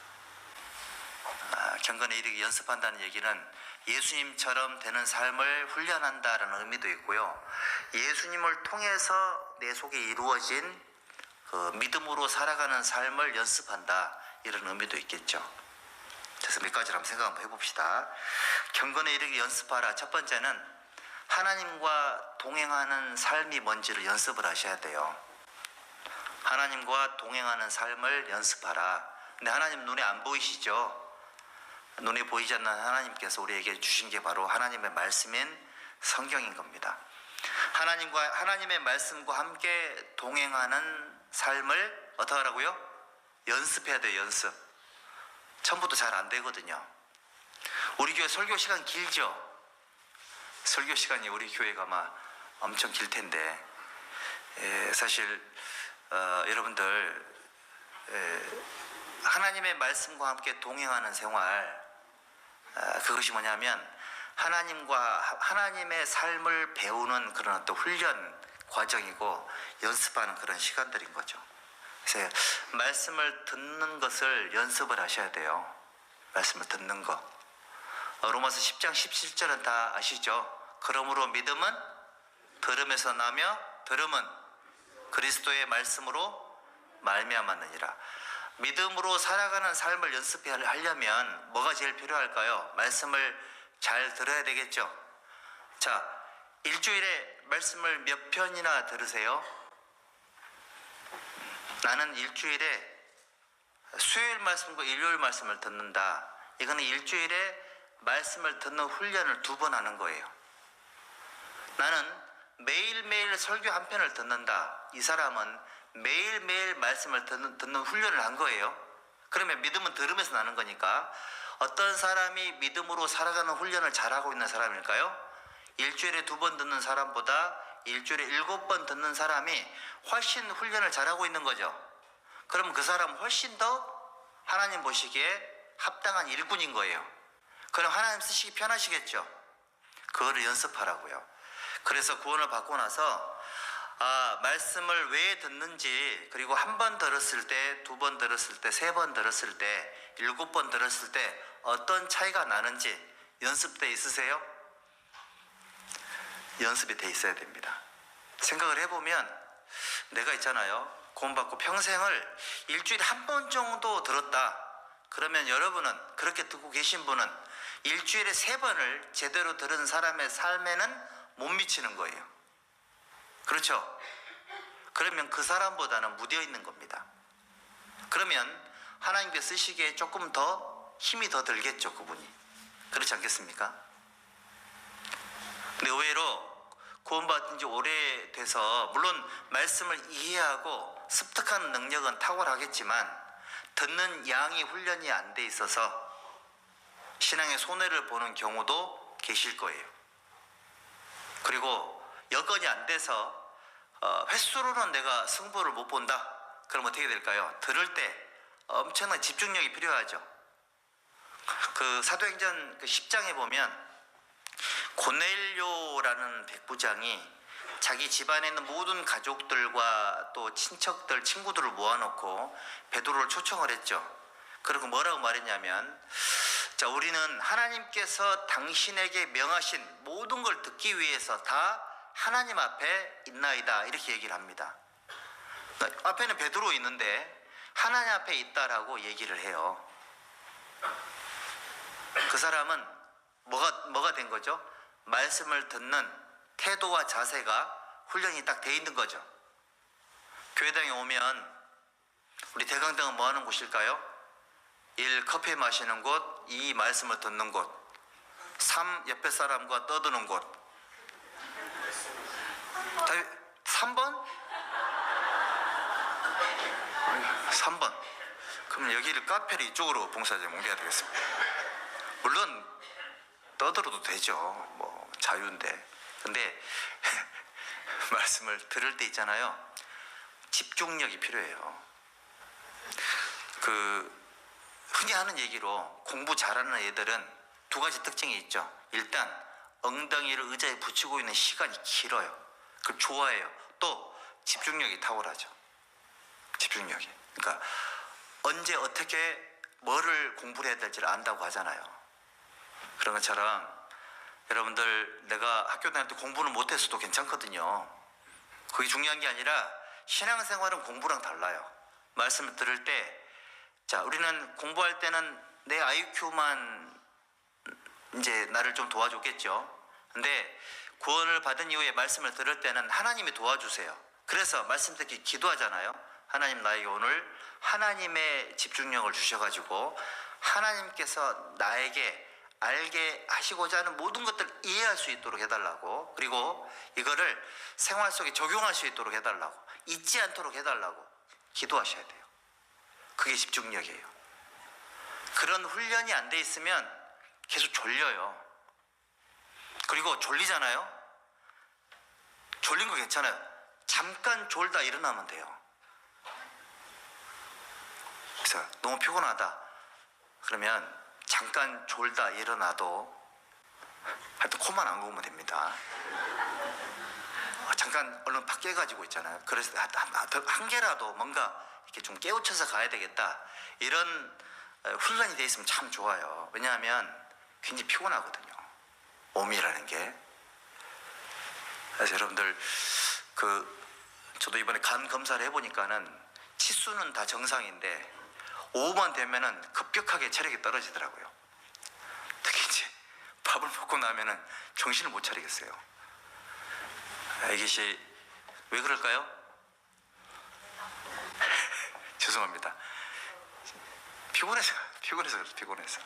경건에 이르기 연습한다는 얘기는 예수님처럼 되는 삶을 훈련한다라는 의미도 있고요. 예수님을 통해서 내 속에 이루어진 그 믿음으로 살아가는 삶을 연습한다 이런 의미도 있겠죠. 그래서 몇 가지를 한번 생각 한번 해봅시다. 경건에 이르기 연습하라. 첫 번째는 하나님과 동행하는 삶이 뭔지를 연습을 하셔야 돼요. 하나님과 동행하는 삶을 연습하라. 근데 하나님 눈에 안 보이시죠? 눈에 보이지 않는 하나님께서 우리에게 주신 게 바로 하나님의 말씀인 성경인 겁니다. 하나님의 말씀과 함께 동행하는 삶을 어떻게 하라고요? 연습해야 돼요. 연습. 처음부터 잘 안 되거든요. 우리 교회 설교 시간 길죠? 설교 시간이 우리 교회가 막 엄청 길 텐데 사실 여러분들 하나님의 말씀과 함께 동행하는 생활 그것이 뭐냐면 하나님의 삶을 배우는 그런 어떤 훈련 과정이고 연습하는 그런 시간들인 거죠. 그래서 말씀을 듣는 것을 연습을 하셔야 돼요. 말씀을 듣는 거. 로마서 10장 17절은 다 아시죠? 그러므로 믿음은 들음에서 나며 들음은 그리스도의 말씀으로 말미암았느니라. 믿음으로 살아가는 삶을 연습하려면 뭐가 제일 필요할까요? 말씀을 잘 들어야 되겠죠. 자, 일주일에 말씀을 몇 편이나 들으세요? 나는 일주일에 수요일 말씀과 일요일 말씀을 듣는다. 이거는 일주일에 말씀을 듣는 훈련을 2번 하는 거예요. 나는 매일매일 설교 한 편을 듣는다. 이 사람은 매일매일 말씀을 듣는 훈련을 한 거예요. 그러면 믿음은 들으면서 나는 거니까 어떤 사람이 믿음으로 살아가는 훈련을 잘하고 있는 사람일까요? 일주일에 2번 듣는 사람보다 일주일에 7번 듣는 사람이 훨씬 훈련을 잘하고 있는 거죠. 그럼 그 사람은 훨씬 더 하나님 보시기에 합당한 일꾼인 거예요. 그럼 하나님 쓰시기 편하시겠죠. 그거를 연습하라고요. 그래서 구원을 받고 나서 말씀을 왜 듣는지, 그리고 1번 들었을 때, 2번 들었을 때, 3번 들었을 때, 7번 들었을 때 어떤 차이가 나는지 연습돼 있으세요? 연습이 돼 있어야 됩니다. 생각을 해보면 내가 있잖아요. 구원받고 평생을 일주일에 1번 정도 들었다. 그러면 여러분은, 그렇게 듣고 계신 분은 일주일에 3번을 제대로 들은 사람의 삶에는 못 미치는 거예요. 그렇죠? 그러면 그 사람보다는 무뎌 있는 겁니다. 그러면 하나님께 쓰시기에 조금 더 힘이 더 들겠죠, 그분이. 그렇지 않겠습니까? 근데 의외로 구원받은 지 오래돼서 물론 말씀을 이해하고 습득하는 능력은 탁월하겠지만 듣는 양이 훈련이 안 돼 있어서 신앙의 손해를 보는 경우도 계실 거예요. 그리고 여건이 안 돼서 횟수로는 내가 승부를 못 본다. 그럼 어떻게 될까요? 들을 때 엄청난 집중력이 필요하죠. 그 사도행전 10장에 보면 고넬료라는 백부장이 자기 집안에 있는 모든 가족들과 또 친척들, 친구들을 모아놓고 베드로를 초청을 했죠. 그리고 뭐라고 말했냐면, 자, 우리는 하나님께서 당신에게 명하신 모든 걸 듣기 위해서 다 하나님 앞에 있나이다, 이렇게 얘기를 합니다. 앞에는 베드로 있는데 하나님 앞에 있다라고 얘기를 해요. 그 사람은 뭐가 된 거죠? 말씀을 듣는 태도와 자세가 훈련이 딱 돼 있는 거죠. 교회당에 오면 우리 대강당은 뭐 하는 곳일까요? 1. 커피 마시는 곳, 2. 말씀을 듣는 곳, 3. 옆에 사람과 떠드는 곳. 3번? 3번. 그러면 여기를 카페를 이쪽으로 봉사자님 옮겨야 되겠습니다. 물론 떠들어도 되죠. 뭐 자유인데. 근데 말씀을 들을 때 있잖아요. 집중력이 필요해요. 흔히 하는 얘기로 공부 잘하는 애들은 두 가지 특징이 있죠. 일단 엉덩이를 의자에 붙이고 있는 시간이 길어요. 그걸 좋아해요. 또 집중력이 탁월하죠. 집중력이. 그러니까 언제 어떻게 뭐를 공부를 해야 될지를 안다고 하잖아요. 그런 것처럼 여러분들 내가 학교 다닐 때 공부는 못했어도 괜찮거든요. 그게 중요한 게 아니라 신앙생활은 공부랑 달라요. 말씀을 들을 때 자, 우리는 공부할 때는 내 IQ만 이제 나를 좀 도와줬겠죠. 근데 구원을 받은 이후에 말씀을 들을 때는 하나님이 도와주세요. 그래서 말씀 듣기 기도하잖아요. 하나님 나에게 오늘 하나님의 집중력을 주셔가지고 하나님께서 나에게 알게 하시고자 하는 모든 것들을 이해할 수 있도록 해달라고, 그리고 이거를 생활 속에 적용할 수 있도록 해달라고, 잊지 않도록 해달라고 기도하셔야 돼요. 그게 집중력이에요. 그런 훈련이 안 돼 있으면 계속 졸려요. 그리고 졸리잖아요. 졸린 거 괜찮아요. 잠깐 졸다 일어나면 돼요. 그래서 너무 피곤하다 그러면 잠깐 졸다 일어나도 하여튼 코만 안 고으면 됩니다. 잠깐 얼른 팍 깨가지고 있잖아요. 그래서 한 개라도 뭔가 이렇게 좀 깨우쳐서 가야 되겠다, 이런 훈련이 돼 있으면 참 좋아요. 왜냐하면 굉장히 피곤하거든요, 몸이라는 게. 그래서 여러분들 저도 이번에 간 검사를 해보니까는 치수는 다 정상인데 오후만 되면은 급격하게 체력이 떨어지더라고요. 특히 이제 밥을 먹고 나면은 정신을 못 차리겠어요. 이것이 왜 그럴까요? 죄송합니다. 피곤해서 피곤해서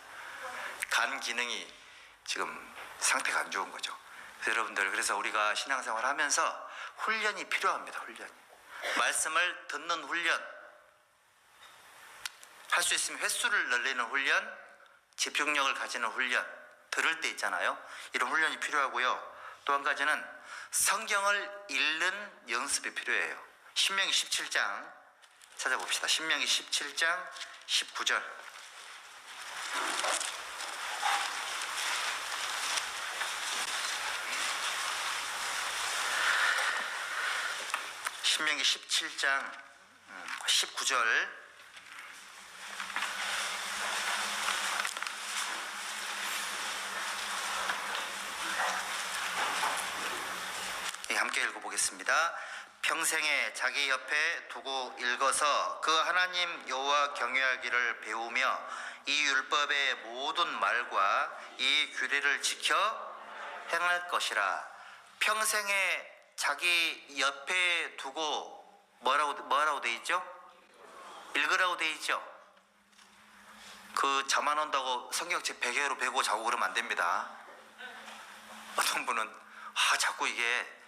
간 기능이 지금 상태가 안 좋은 거죠. 그래서 여러분들, 그래서 우리가 신앙생활 하면서 훈련이 필요합니다. 훈련이. 말씀을 듣는 훈련, 할 수 있으면 횟수를 늘리는 훈련, 집중력을 가지는 훈련, 들을 때 있잖아요. 이런 훈련이 필요하고요. 또 한 가지는 성경을 읽는 연습이 필요해요. 신명기 17장 찾아봅시다. 신명기 17장 19절. 신명기 17장 19절. 함께 읽어보겠습니다. 평생에 자기 옆에 두고 읽어서 그 하나님 여호와 경외하기를 배우며 이 율법의 모든 말과 이 규례를 지켜 행할 것이라. 평생에 자기 옆에 두고 뭐라고 돼 있죠? 읽으라고 돼 있죠? 잠 안 온다고 성경책 베개로 베고 자고 그러면 안 됩니다. 어떤 분은 자꾸 이게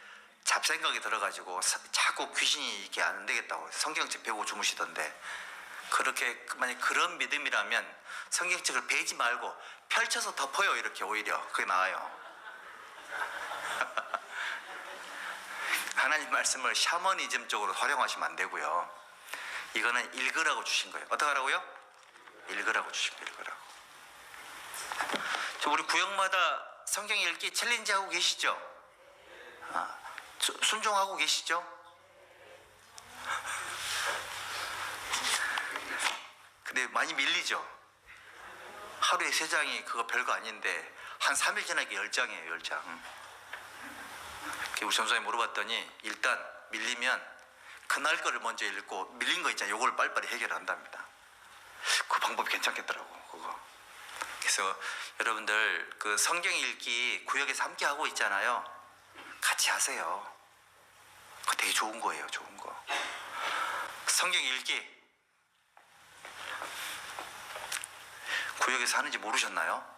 잡생각이 들어가지고 자꾸 귀신이 이게 안 되겠다고 성경책 베고 주무시던데, 그렇게 만약 그런 믿음이라면 성경책을 베지 말고 펼쳐서 덮어요. 이렇게 오히려 그게 나아요. 하나님 말씀을 샤머니즘 쪽으로 활용하시면 안 되고요. 이거는 읽으라고 주신 거예요. 어떻게 하라고요? 읽으라고 주신 거예요. 읽으라고. 우리 구역마다 성경 읽기 챌린지 하고 계시죠? 순종하고 계시죠? 근데 많이 밀리죠? 하루에 3장이 그거 별거 아닌데 한 3일 지나게 10장이에요. 10장. 우리 전사님 물어봤더니 일단 밀리면 그날 거를 먼저 읽고 밀린 거 있잖아요. 요걸 빨리빨리 해결한답니다. 그 방법이 괜찮겠더라고. 그거. 그래서 여러분들 성경 읽기 구역에서 함께 하고 있잖아요. 같이 하세요. 그거 되게 좋은 거예요. 좋은 거. 성경 읽기 구역에서 하는지 모르셨나요?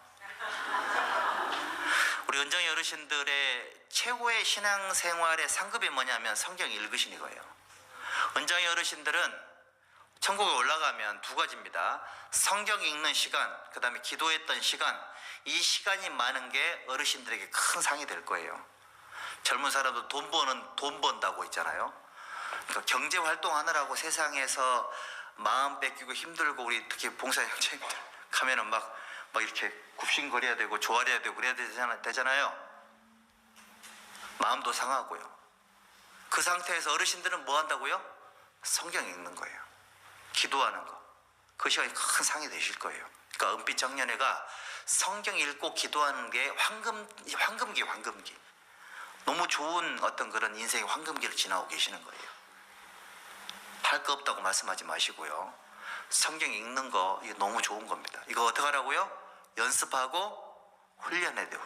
우리 은정이 어르신들의 최고의 신앙생활의 상급이 뭐냐면 성경 읽으시는 거예요. 은정이 어르신들은 천국에 올라가면 두 가지입니다. 성경 읽는 시간, 그 다음에 기도했던 시간, 이 시간이 많은 게 어르신들에게 큰 상이 될 거예요. 젊은 사람도 돈 번다고 있잖아요. 그러니까 경제 활동하느라고 세상에서 마음 뺏기고 힘들고, 우리 특히 봉사 형제님들 가면은 막 이렇게 굽신거려야 되고 조아려야 되고 그래야 되잖아요. 마음도 상하고요. 그 상태에서 어르신들은 뭐 한다고요? 성경 읽는 거예요. 기도하는 거. 그 시간이 큰 상이 되실 거예요. 그러니까 은빛 청년회가 성경 읽고 기도하는 게 황금기. 너무 좋은 어떤 그런 인생의 황금기를 지나고 계시는 거예요. 할 거 없다고 말씀하지 마시고요. 성경 읽는 거 이거 너무 좋은 겁니다. 이거 어떻게 하라고요? 연습하고 훈련해야 돼요.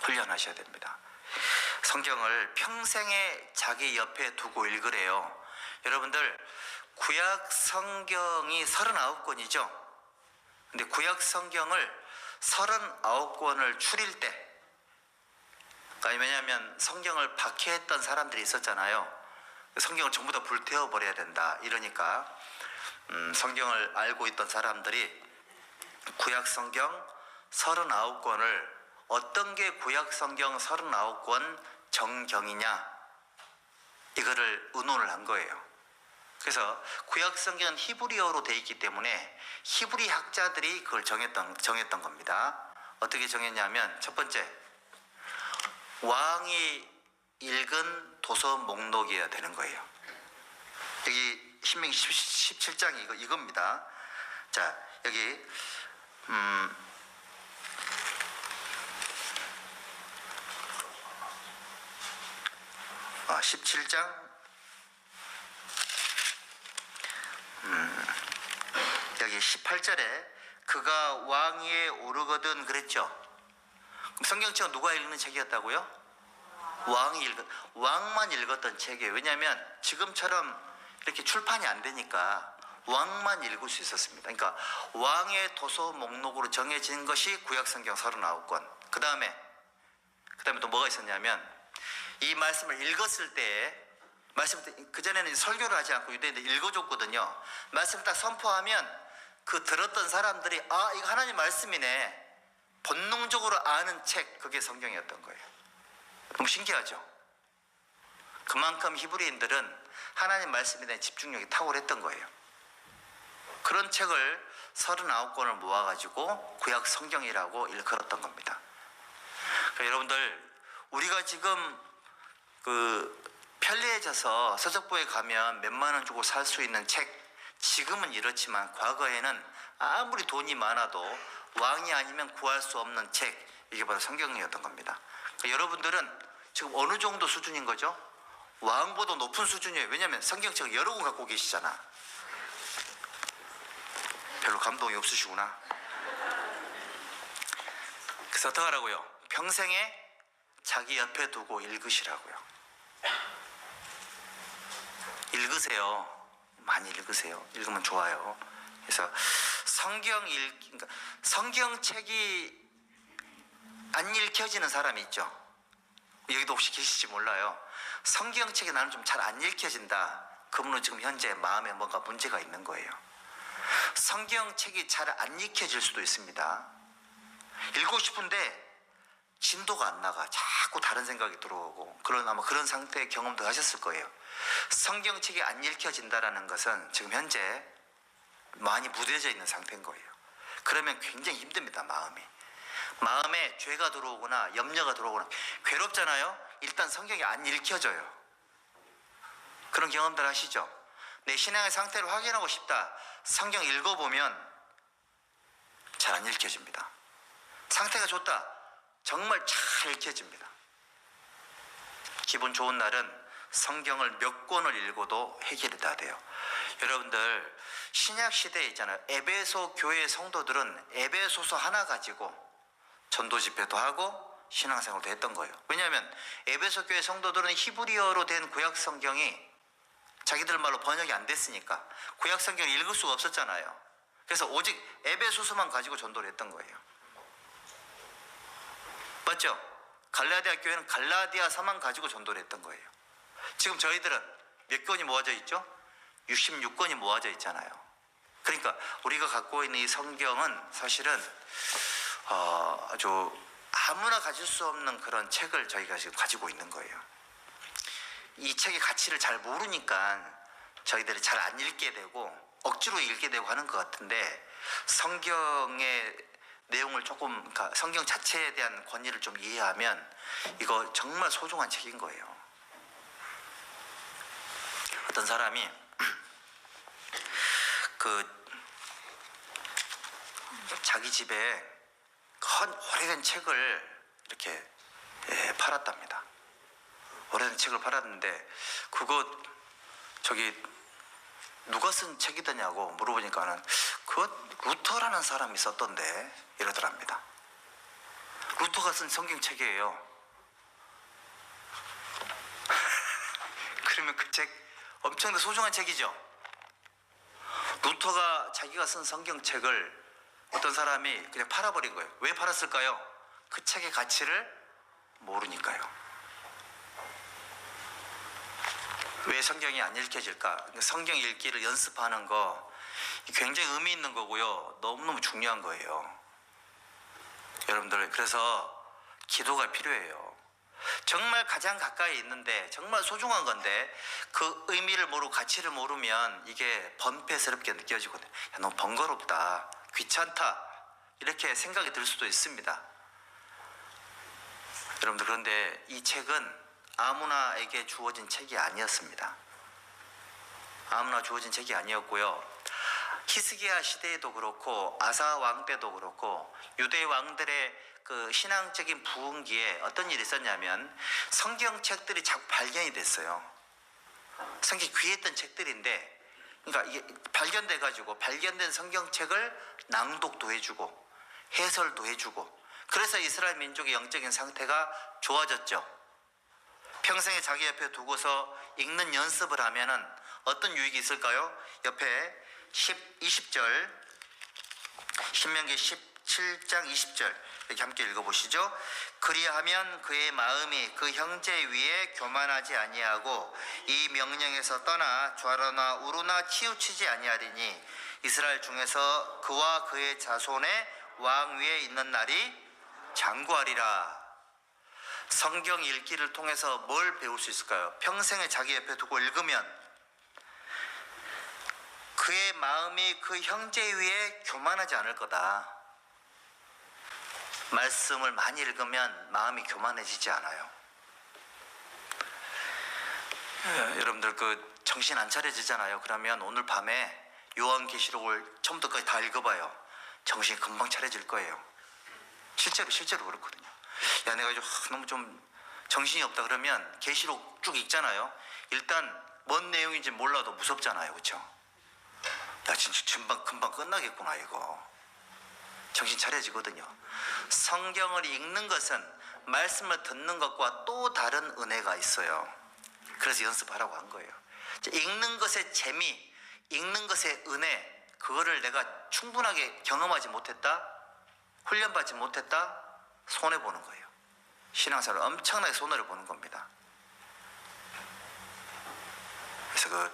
훈련하셔야 됩니다. 성경을 평생에 자기 옆에 두고 읽으래요. 여러분들, 구약 성경이 39권이죠. 근데 구약 성경을 39권을 추릴 때, 왜냐하면 성경을 박해했던 사람들이 있었잖아요. 성경을 전부 다 불태워버려야 된다 이러니까 성경을 알고 있던 사람들이 구약 성경 39권을, 어떤 게 구약 성경 39권 정경이냐, 이거를 의논을 한 거예요. 그래서 구약 성경은 히브리어로 되어 있기 때문에 히브리 학자들이 그걸 정했던 겁니다. 어떻게 정했냐면, 첫 번째, 왕이 읽은 도서 목록이어야 되는 거예요. 여기 신명기 17장이 이겁니다. 자, 여기 17장 여기 18절에 그가 왕위에 오르거든 그랬죠. 그럼 성경책은 누가 읽는 책이었다고요? 왕만 읽었던 책이에요. 왜냐하면 지금처럼 이렇게 출판이 안 되니까 왕만 읽을 수 있었습니다. 그러니까 왕의 도서 목록으로 정해진 것이 구약성경 39권. 그 다음에 또 뭐가 있었냐면, 이 말씀을 읽었을 때, 그전에는 설교를 하지 않고 유대인들 읽어줬거든요. 말씀을 딱 선포하면 그 들었던 사람들이 이거 하나님 말씀이네, 본능적으로 아는 책, 그게 성경이었던 거예요. 너무 신기하죠? 그만큼 히브리인들은 하나님 말씀에 대한 집중력이 탁월했던 거예요. 그런 책을 39권을 모아가지고 구약 성경이라고 일컬었던 겁니다. 그러니까 여러분들, 우리가 지금 편리해져서 서적부에 가면 몇만 원 주고 살 수 있는 책, 지금은 이렇지만 과거에는 아무리 돈이 많아도 왕이 아니면 구할 수 없는 책, 이게 바로 성경이었던 겁니다. 그러니까 여러분들은 지금 어느 정도 수준인 거죠? 왕보다 높은 수준이에요. 왜냐하면 성경책을 여러 권 갖고 계시잖아. 별로 감동이 없으시구나. 그래서 어떻게 하라고요? 평생에 자기 옆에 두고 읽으시라고요. 읽으세요. 많이 읽으세요. 읽으면 좋아요. 그래서 그러니까 성경책이 안 읽혀지는 사람이 있죠. 여기도 혹시 계실지 몰라요. 성경책이 나는 좀 잘 안 읽혀진다. 그분은 지금 현재 마음에 뭔가 문제가 있는 거예요. 성경책이 잘 안 읽혀질 수도 있습니다. 읽고 싶은데 진도가 안 나가. 자꾸 다른 생각이 들어오고, 아마 그런 상태의 경험도 하셨을 거예요. 성경책이 안 읽혀진다라는 것은 지금 현재 많이 무뎌져 있는 상태인 거예요. 그러면 굉장히 힘듭니다. 마음에 죄가 들어오거나 염려가 들어오거나 괴롭잖아요. 일단 성경이 안 읽혀져요. 그런 경험들 하시죠? 내 신앙의 상태를 확인하고 싶다. 성경 읽어보면 잘 안 읽혀집니다. 상태가 좋다. 정말 잘 읽혀집니다. 기분 좋은 날은 성경을 몇 권을 읽어도 해결이 다 돼요. 여러분들, 신약시대에 있잖아요. 에베소 교회 성도들은 에베소서 하나 가지고 전도 집회도 하고 신앙생활도 했던 거예요. 왜냐하면 에베소 교회 성도들은 히브리어로 된 구약 성경이 자기들 말로 번역이 안 됐으니까 구약 성경을 읽을 수가 없었잖아요. 그래서 오직 에베소서만 가지고 전도를 했던 거예요. 맞죠? 갈라디아 교회는 갈라디아서만 가지고 전도를 했던 거예요. 지금 저희들은 몇 권이 모아져 있죠? 66권이 모아져 있잖아요. 그러니까 우리가 갖고 있는 이 성경은 사실은 아주 아무나 가질 수 없는 그런 책을 저희가 지금 가지고 있는 거예요. 이 책의 가치를 잘 모르니까 저희들이 잘 안 읽게 되고 억지로 읽게 되고 하는 것 같은데, 성경의 내용을 조금, 그러니까 성경 자체에 대한 권위를 좀 이해하면 이거 정말 소중한 책인 거예요. 어떤 사람이 자기 집에 오래된 책을 이렇게 팔았답니다. 오래된 책을 팔았는데 그거 누가 쓴 책이더냐고 물어보니까는 그 루터라는 사람이 썼던데 이러더랍니다. 루터가 쓴 성경책이에요. 그러면 그 책 엄청나게 소중한 책이죠. 루터가 자기가 쓴 성경책을 어떤 사람이 그냥 팔아버린 거예요. 왜 팔았을까요? 그 책의 가치를 모르니까요. 왜 성경이 안 읽혀질까? 성경 읽기를 연습하는 거 굉장히 의미 있는 거고요. 너무너무 중요한 거예요. 여러분들, 그래서 기도가 필요해요. 정말 가장 가까이 있는데 정말 소중한 건데 그 의미를 모르고 가치를 모르면 이게 번패스럽게 느껴지거든요. 야, 너무 번거롭다, 귀찮다, 이렇게 생각이 들 수도 있습니다. 여러분들, 그런데 이 책은 아무나에게 주어진 책이 아니었습니다. 아무나 주어진 책이 아니었고요. 히스기야 시대에도 그렇고 아사 왕 때도 그렇고 유대 왕들의 그 신앙적인 부흥기에 어떤 일이 있었냐면 성경책들이 자꾸 발견이 됐어요. 성경이 귀했던 책들인데, 그러니까 이게 발견돼 가지고 발견된 성경책을 낭독도 해주고 해설도 해주고, 그래서 이스라엘 민족의 영적인 상태가 좋아졌죠. 평생에 자기 옆에 두고서 읽는 연습을 하면은 어떤 유익이 있을까요? 옆에 20절, 신명기 17장 20절 이렇게 함께 읽어보시죠. 그리하면 그의 마음이 그 형제 위에 교만하지 아니하고 이 명령에서 떠나 좌로나 우로나 치우치지 아니하리니 이스라엘 중에서 그와 그의 자손의 왕 위에 있는 날이 장구하리라. 성경 읽기를 통해서 뭘 배울 수 있을까요? 평생에 자기 옆에 두고 읽으면 그의 마음이 그 형제 위에 교만하지 않을 거다. 말씀을 많이 읽으면 마음이 교만해지지 않아요. 여러분들 정신 안 차려지잖아요. 그러면 오늘 밤에 요한계시록을 처음부터까지 다 읽어봐요. 정신이 금방 차려질 거예요. 실제로 그렇거든요. 야, 내가 너무 좀 정신이 없다 그러면 계시록 쭉 읽잖아요. 일단 뭔 내용인지 몰라도 무섭잖아요. 그렇죠? 야, 진짜 금방 끝나겠구나 이거. 정신 차려지거든요. 성경을 읽는 것은 말씀을 듣는 것과 또 다른 은혜가 있어요. 그래서 연습하라고 한 거예요. 읽는 것의 재미, 읽는 것의 은혜, 그거를 내가 충분하게 경험하지 못했다, 훈련받지 못했다, 손해보는 거예요. 신앙생활을 엄청나게 손해를 보는 겁니다. 그래서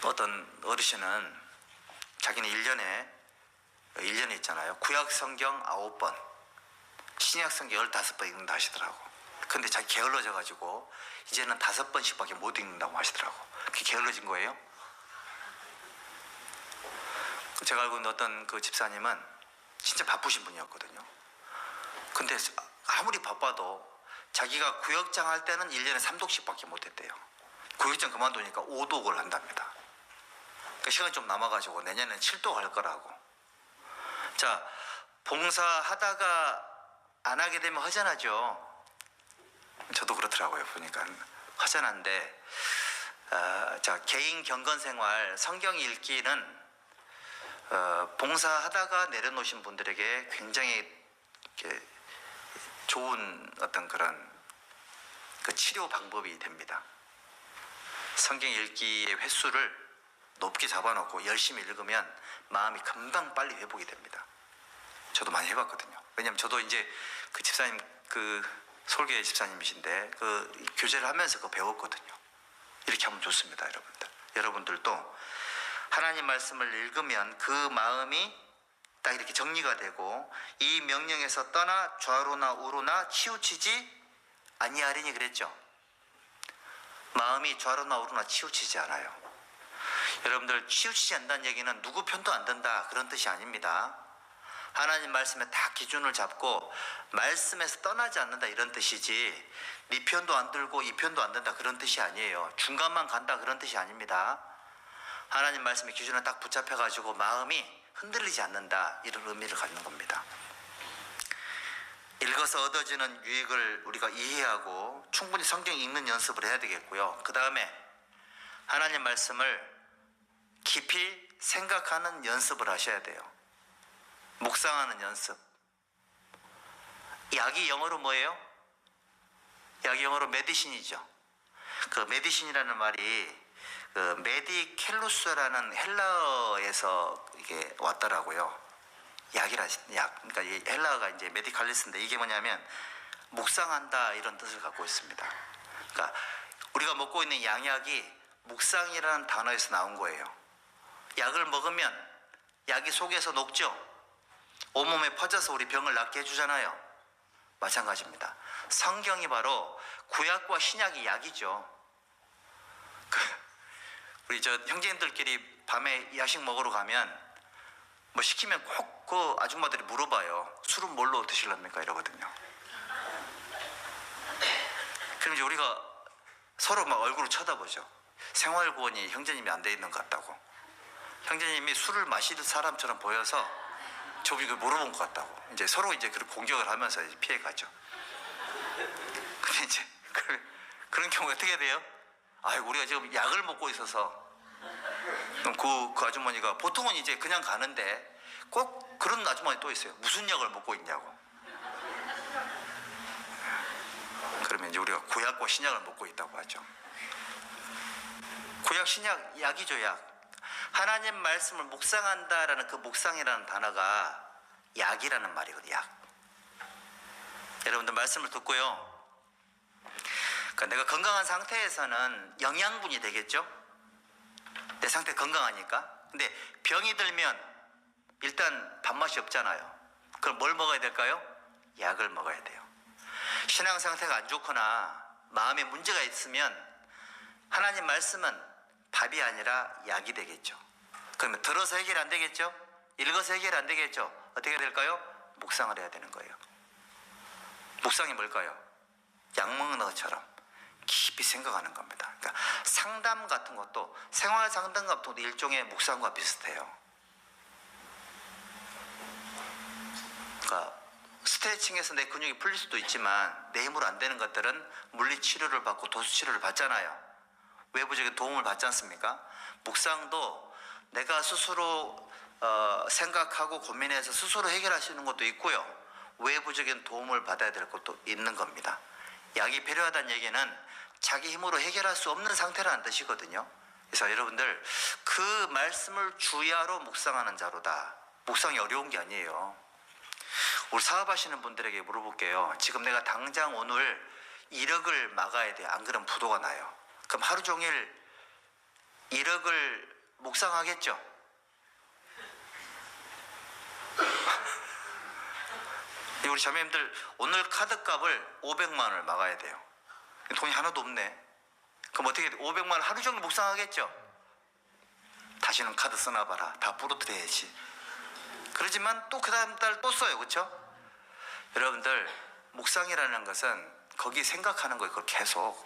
어떤 어르신은 자기는 1년에 있잖아요. 구약 성경 9번, 신약 성경 15번 읽는다 하시더라고. 근데 자기 게을러져 가지고 이제는 5번씩밖에 못 읽는다고 하시더라고. 그게 게을러진 거예요. 제가 알고 있는 어떤 그 집사님은 진짜 바쁘신 분이었거든요. 근데 아무리 바빠도 자기가 구역장 할 때는 1년에 3독씩밖에 못했대요. 구역장 그만두니까 5독을 한답니다. 그러니까 시간이 좀 남아가지고 내년에는 7독 할 거라고. 자, 봉사하다가 안 하게 되면 허전하죠. 저도 그렇더라고요. 보니까 허전한데, 자, 개인 경건 생활 성경 읽기는 봉사하다가 내려놓으신 분들에게 굉장히 좋은 어떤 그런 치료 방법이 됩니다. 성경 읽기의 횟수를 높게 잡아놓고 열심히 읽으면 마음이 금방 빨리 회복이 됩니다. 저도 많이 해봤거든요. 왜냐면 저도 이제 그 집사님, 서울교회 집사님이신데 교제를 하면서 그거 배웠거든요. 이렇게 하면 좋습니다, 여러분들. 여러분들도 하나님 말씀을 읽으면 그 마음이 딱 이렇게 정리가 되고 이 명령에서 떠나 좌로나 우로나 치우치지 아니하리니 그랬죠. 마음이 좌로나 우로나 치우치지 않아요. 여러분들, 치우치지 않는다는 얘기는 누구 편도 안 든다 그런 뜻이 아닙니다. 하나님 말씀에 다 기준을 잡고 말씀에서 떠나지 않는다 이런 뜻이지, 네 편도 안 들고 이 편도 안 든다 그런 뜻이 아니에요. 중간만 간다 그런 뜻이 아닙니다. 하나님 말씀의 기준을 딱 붙잡혀가지고 마음이 흔들리지 않는다 이런 의미를 갖는 겁니다. 읽어서 얻어지는 유익을 우리가 이해하고 충분히 성경 읽는 연습을 해야 되겠고요. 그 다음에 하나님 말씀을 깊이 생각하는 연습을 하셔야 돼요. 묵상하는 연습. 약이 영어로 뭐예요? 약이 영어로 메디신이죠. 그 메디신이라는 말이 그 메디켈루스라는 헬라어에서 이게 왔더라고요. 약이라 약. 그러니까 이 헬라어가 이제 메디칼리스인데 이게 뭐냐면 묵상한다 이런 뜻을 갖고 있습니다. 그러니까 우리가 먹고 있는 양약이 묵상이라는 단어에서 나온 거예요. 약을 먹으면 약이 속에서 녹죠. 온몸에 퍼져서 우리 병을 낫게 해주잖아요. 마찬가지입니다. 성경이 바로 구약과 신약이 약이죠. 우리 저 형제님들끼리 밤에 야식 먹으러 가면 뭐 시키면 꼭 그 아줌마들이 물어봐요. 술은 뭘로 드실랍니까? 이러거든요. 그럼 이제 우리가 서로 막 얼굴을 쳐다보죠. 생활구원이 형제님이 안 돼 있는 것 같다고. 형제님이 술을 마실 사람처럼 보여서 저분이 그걸 물어본 것 같다고. 이제 서로 이제 그런 공격을 하면서 이제 피해가죠. 근데 이제 그런 경우가 어떻게 돼요? 아이고, 우리가 지금 약을 먹고 있어서. 그럼 그 아주머니가 보통은 이제 그냥 가는데 꼭 그런 아주머니 또 있어요. 무슨 약을 먹고 있냐고. 그러면 이제 우리가 구약과 신약을 먹고 있다고 하죠. 구약, 신약, 약이죠, 약. 하나님 말씀을 묵상한다라는 그 묵상이라는 단어가 약이라는 말이거든요, 약. 여러분들 말씀을 듣고요. 그러니까 내가 건강한 상태에서는 영양분이 되겠죠? 내 상태 건강하니까. 근데 병이 들면 일단 밥맛이 없잖아요. 그럼 뭘 먹어야 될까요? 약을 먹어야 돼요. 신앙 상태가 안 좋거나 마음에 문제가 있으면 하나님 말씀은 밥이 아니라 약이 되겠죠. 그러면 들어서 해결 안 되겠죠? 읽어서 해결 안 되겠죠? 어떻게 해야 될까요? 묵상을 해야 되는 거예요. 묵상이 뭘까요? 약 먹는 것처럼 깊이 생각하는 겁니다. 그러니까 상담 같은 것도, 생활 상담 같은 것도 일종의 묵상과 비슷해요. 그러니까 스트레칭해서 내 근육이 풀릴 수도 있지만 내 힘으로 안 되는 것들은 물리치료를 받고 도수치료를 받잖아요. 외부적인 도움을 받지 않습니까? 묵상도 내가 스스로 생각하고 고민해서 스스로 해결할 수 있는 것도 있고요. 외부적인 도움을 받아야 될 것도 있는 겁니다. 약이 필요하다는 얘기는 자기 힘으로 해결할 수 없는 상태라는 뜻이거든요. 그래서 여러분들, 그 말씀을 주야로 묵상하는 자로다. 묵상이 어려운 게 아니에요. 우리 사업하시는 분들에게 물어볼게요. 지금 내가 당장 오늘 1억을 막아야 돼. 안 그러면 부도가 나요. 그럼 하루 종일 1억을 묵상하겠죠? 우리 자매님들, 오늘 카드값을 500만 원을 막아야 돼요. 돈이 하나도 없네. 그럼 어떻게 돼? 500만 원 하루 종일 묵상하겠죠? 다시는 카드 쓰나 봐라. 다 부러뜨려야지. 그러지만 또 그 다음 달 또 써요. 그렇죠? 여러분들, 묵상이라는 것은 거기 생각하는 거예요. 그걸 계속.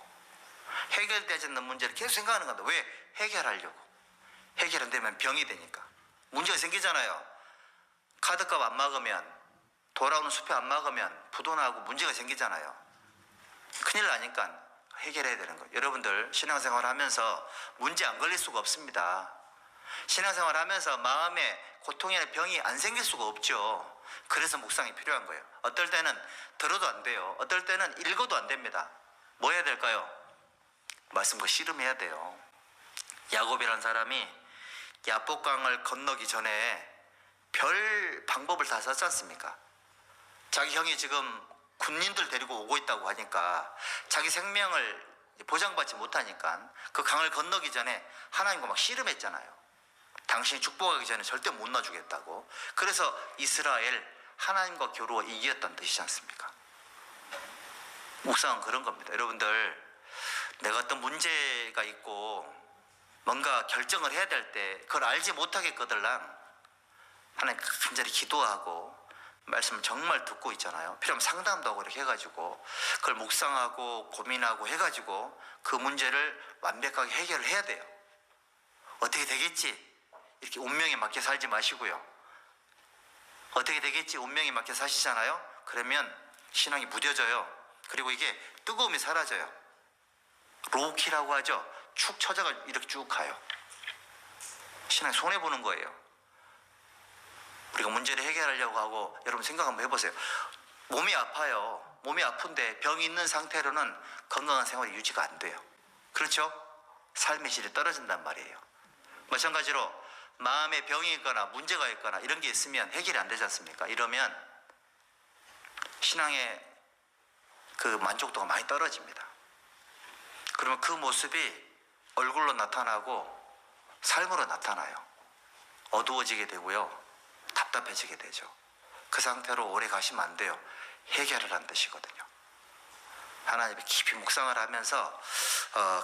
해결되지 않는 문제를 계속 생각하는 겁니다. 왜? 해결하려고. 해결 안 되면 병이 되니까. 문제가 생기잖아요. 카드값 안 막으면, 돌아오는 수표 안 막으면 부도나고 문제가 생기잖아요. 큰일 나니까 해결해야 되는 거예요. 여러분들, 신앙생활 하면서 문제 안 걸릴 수가 없습니다. 신앙생활 하면서 마음에 고통이나 병이 안 생길 수가 없죠. 그래서 묵상이 필요한 거예요. 어떨 때는 들어도 안 돼요. 어떨 때는 읽어도 안 됩니다. 뭐 해야 될까요? 말씀과 씨름해야 돼요. 야곱이라는 사람이 야복강을 건너기 전에 별 방법을 다 썼지 않습니까? 자기 형이 지금 군인들 데리고 오고 있다고 하니까 자기 생명을 보장받지 못하니까 그 강을 건너기 전에 하나님과 막 씨름했잖아요. 당신이 축복하기 전에 절대 못 놔주겠다고. 그래서 이스라엘 하나님과 겨루어 이겼다는 뜻이지 않습니까? 묵상은 그런 겁니다. 여러분들, 내가 어떤 문제가 있고 뭔가 결정을 해야 될 때 그걸 알지 못하겠거들랑 하나님 간절히 기도하고 말씀을 정말 듣고 있잖아요. 필요하면 상담도 하고 이렇게 해가지고 그걸 묵상하고 고민하고 해가지고 그 문제를 완벽하게 해결을 해야 돼요. 어떻게 되겠지? 이렇게 운명에 맡겨 살지 마시고요. 어떻게 되겠지? 운명에 맡겨 사시잖아요. 그러면 신앙이 무뎌져요. 그리고 이게 뜨거움이 사라져요. 로우키라고 하죠. 축 처져가 이렇게 쭉 가요. 신앙이 손해보는 거예요. 우리가 문제를 해결하려고 하고, 여러분 생각 한번 해보세요. 몸이 아파요. 몸이 아픈데 병이 있는 상태로는 건강한 생활이 유지가 안 돼요. 그렇죠? 삶의 질이 떨어진단 말이에요. 마찬가지로 마음에 병이 있거나 문제가 있거나 이런 게 있으면 해결이 안 되지 않습니까? 이러면 신앙의 그 만족도가 많이 떨어집니다. 그러면 그 모습이 얼굴로 나타나고 삶으로 나타나요. 어두워지게 되고요. 답답해지게 되죠. 그 상태로 오래 가시면 안 돼요. 해결을 한 뜻이거든요. 하나님의 깊이 묵상을 하면서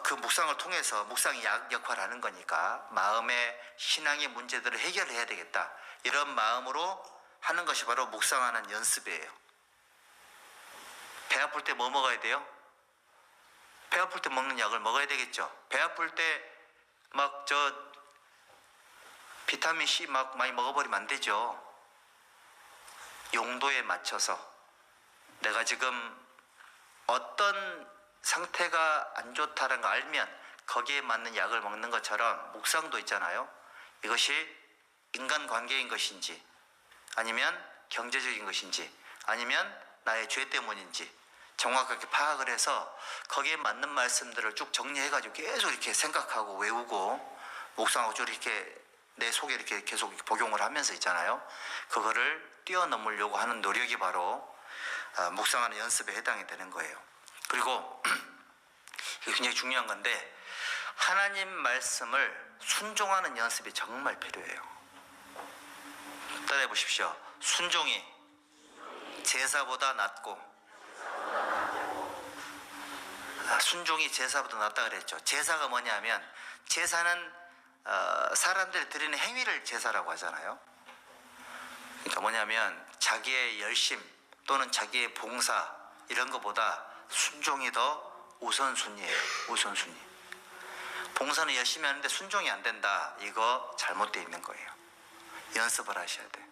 그 묵상을 통해서, 묵상이 약 역할을 하는 거니까 마음의 신앙의 문제들을 해결해야 되겠다, 이런 마음으로 하는 것이 바로 묵상하는 연습이에요. 배 아플 때 뭐 먹어야 돼요? 배 아플 때 먹는 약을 먹어야 되겠죠. 배 아플 때 막 비타민 C 막 많이 먹어버리면 안 되죠. 용도에 맞춰서 내가 지금 어떤 상태가 안 좋다는 걸 알면 거기에 맞는 약을 먹는 것처럼 묵상도 있잖아요. 이것이 인간관계인 것인지, 아니면 경제적인 것인지, 아니면 나의 죄 때문인지 정확하게 파악을 해서 거기에 맞는 말씀들을 쭉 정리해가지고 계속 이렇게 생각하고 외우고 묵상하고 쭉 이렇게 내 속에 이렇게 계속 복용을 하면서 있잖아요. 그거를 뛰어넘으려고 하는 노력이 바로 묵상하는 연습에 해당이 되는 거예요. 그리고 이게 굉장히 중요한 건데, 하나님 말씀을 순종하는 연습이 정말 필요해요. 따라해 보십시오. 순종이 제사보다 낫고, 순종이 제사보다 낫다 그랬죠. 제사가 뭐냐면, 제사는 사람들이 드리는 행위를 제사라고 하잖아요. 그러니까 뭐냐면 자기의 열심 또는 자기의 봉사 이런 것보다 순종이 더 우선순위예요. 우선순위. 봉사는 열심히 하는데 순종이 안 된다, 이거 잘못되어 있는 거예요. 연습을 하셔야 돼.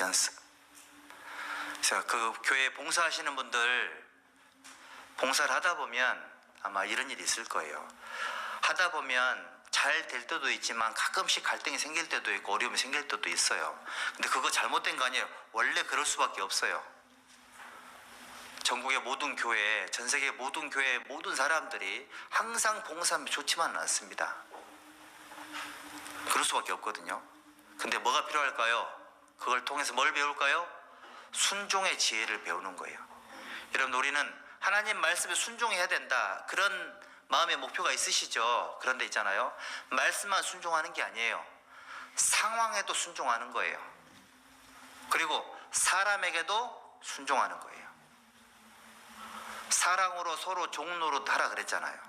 연습. 그래서 그 교회 봉사하시는 분들, 봉사를 하다 보면 아마 이런 일이 있을 거예요. 하다 보면 잘 될 때도 있지만 가끔씩 갈등이 생길 때도 있고 어려움이 생길 때도 있어요. 근데 그거 잘못된 거 아니에요. 원래 그럴 수밖에 없어요. 전국의 모든 교회, 전 세계 모든 교회 모든 사람들이 항상 봉사하면 좋지만은 않습니다. 그럴 수밖에 없거든요. 근데 뭐가 필요할까요? 그걸 통해서 뭘 배울까요? 순종의 지혜를 배우는 거예요. 여러분, 우리는 하나님 말씀에 순종해야 된다, 그런 마음의 목표가 있으시죠? 그런데 있잖아요, 말씀만 순종하는 게 아니에요. 상황에도 순종하는 거예요. 그리고 사람에게도 순종하는 거예요. 사랑으로 서로 종로로 하라 그랬잖아요.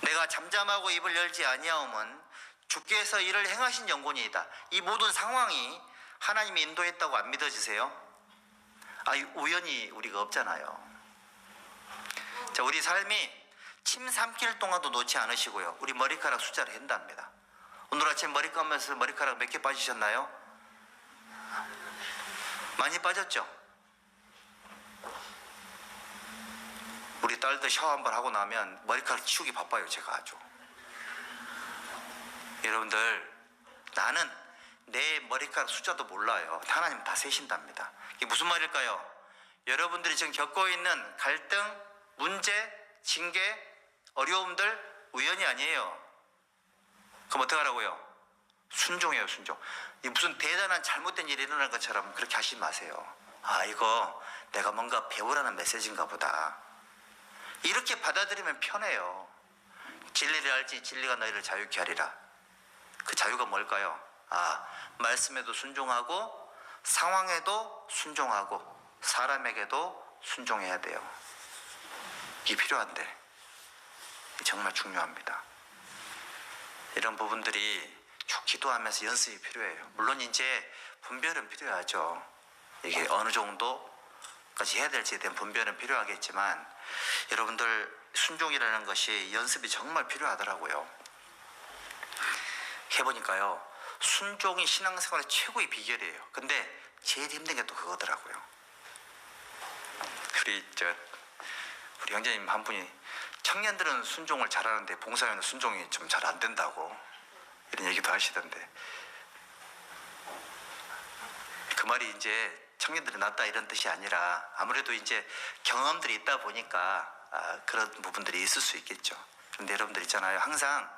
내가 잠잠하고 입을 열지 아니하오면 주께서 이를 행하신 영혼이다. 이 모든 상황이 하나님이 인도했다고 안 믿어지세요? 우연히 우리가 없잖아요. 자, 우리 삶이 침 삼킬 동안도 놓지 않으시고요. 우리 머리카락 숫자를 한답니다. 오늘 아침 머리 감면서 머리카락 몇 개 빠지셨나요? 많이 빠졌죠? 우리 딸들 샤워 한번 하고 나면 머리카락 치우기 바빠요. 제가 아주. 여러분들, 나는 내 머리카락 숫자도 몰라요. 하나님 다 세신답니다. 이게 무슨 말일까요? 여러분들이 지금 겪고 있는 갈등, 문제, 징계, 어려움들 우연이 아니에요. 그럼 어떡하라고요? 순종해요. 순종. 이 무슨 대단한 잘못된 일이 일어날 것처럼 그렇게 하지 마세요. 이거 내가 뭔가 배우라는 메시지인가 보다. 이렇게 받아들이면 편해요. 진리를 알지 진리가 너희를 자유케 하리라. 그 자유가 뭘까요? 말씀에도 순종하고 상황에도 순종하고 사람에게도 순종해야 돼요. 이게 필요한데 정말 중요합니다. 이런 부분들이 쭉 기도하면서 연습이 필요해요. 물론 이제 분별은 필요하죠. 이게 어느 정도까지 해야 될지에 대한 분별은 필요하겠지만 여러분들 순종이라는 것이 연습이 정말 필요하더라고요. 해보니까요, 순종이 신앙생활의 최고의 비결이에요. 근데 제일 힘든 게 또 그거더라고요. 우리 형제님 한 분이 청년들은 순종을 잘하는데 봉사위원은 순종이 좀 잘 안 된다고 이런 얘기도 하시던데, 그 말이 이제 청년들이 낫다 이런 뜻이 아니라 아무래도 이제 경험들이 있다 보니까 그런 부분들이 있을 수 있겠죠. 그런데 여러분들 있잖아요, 항상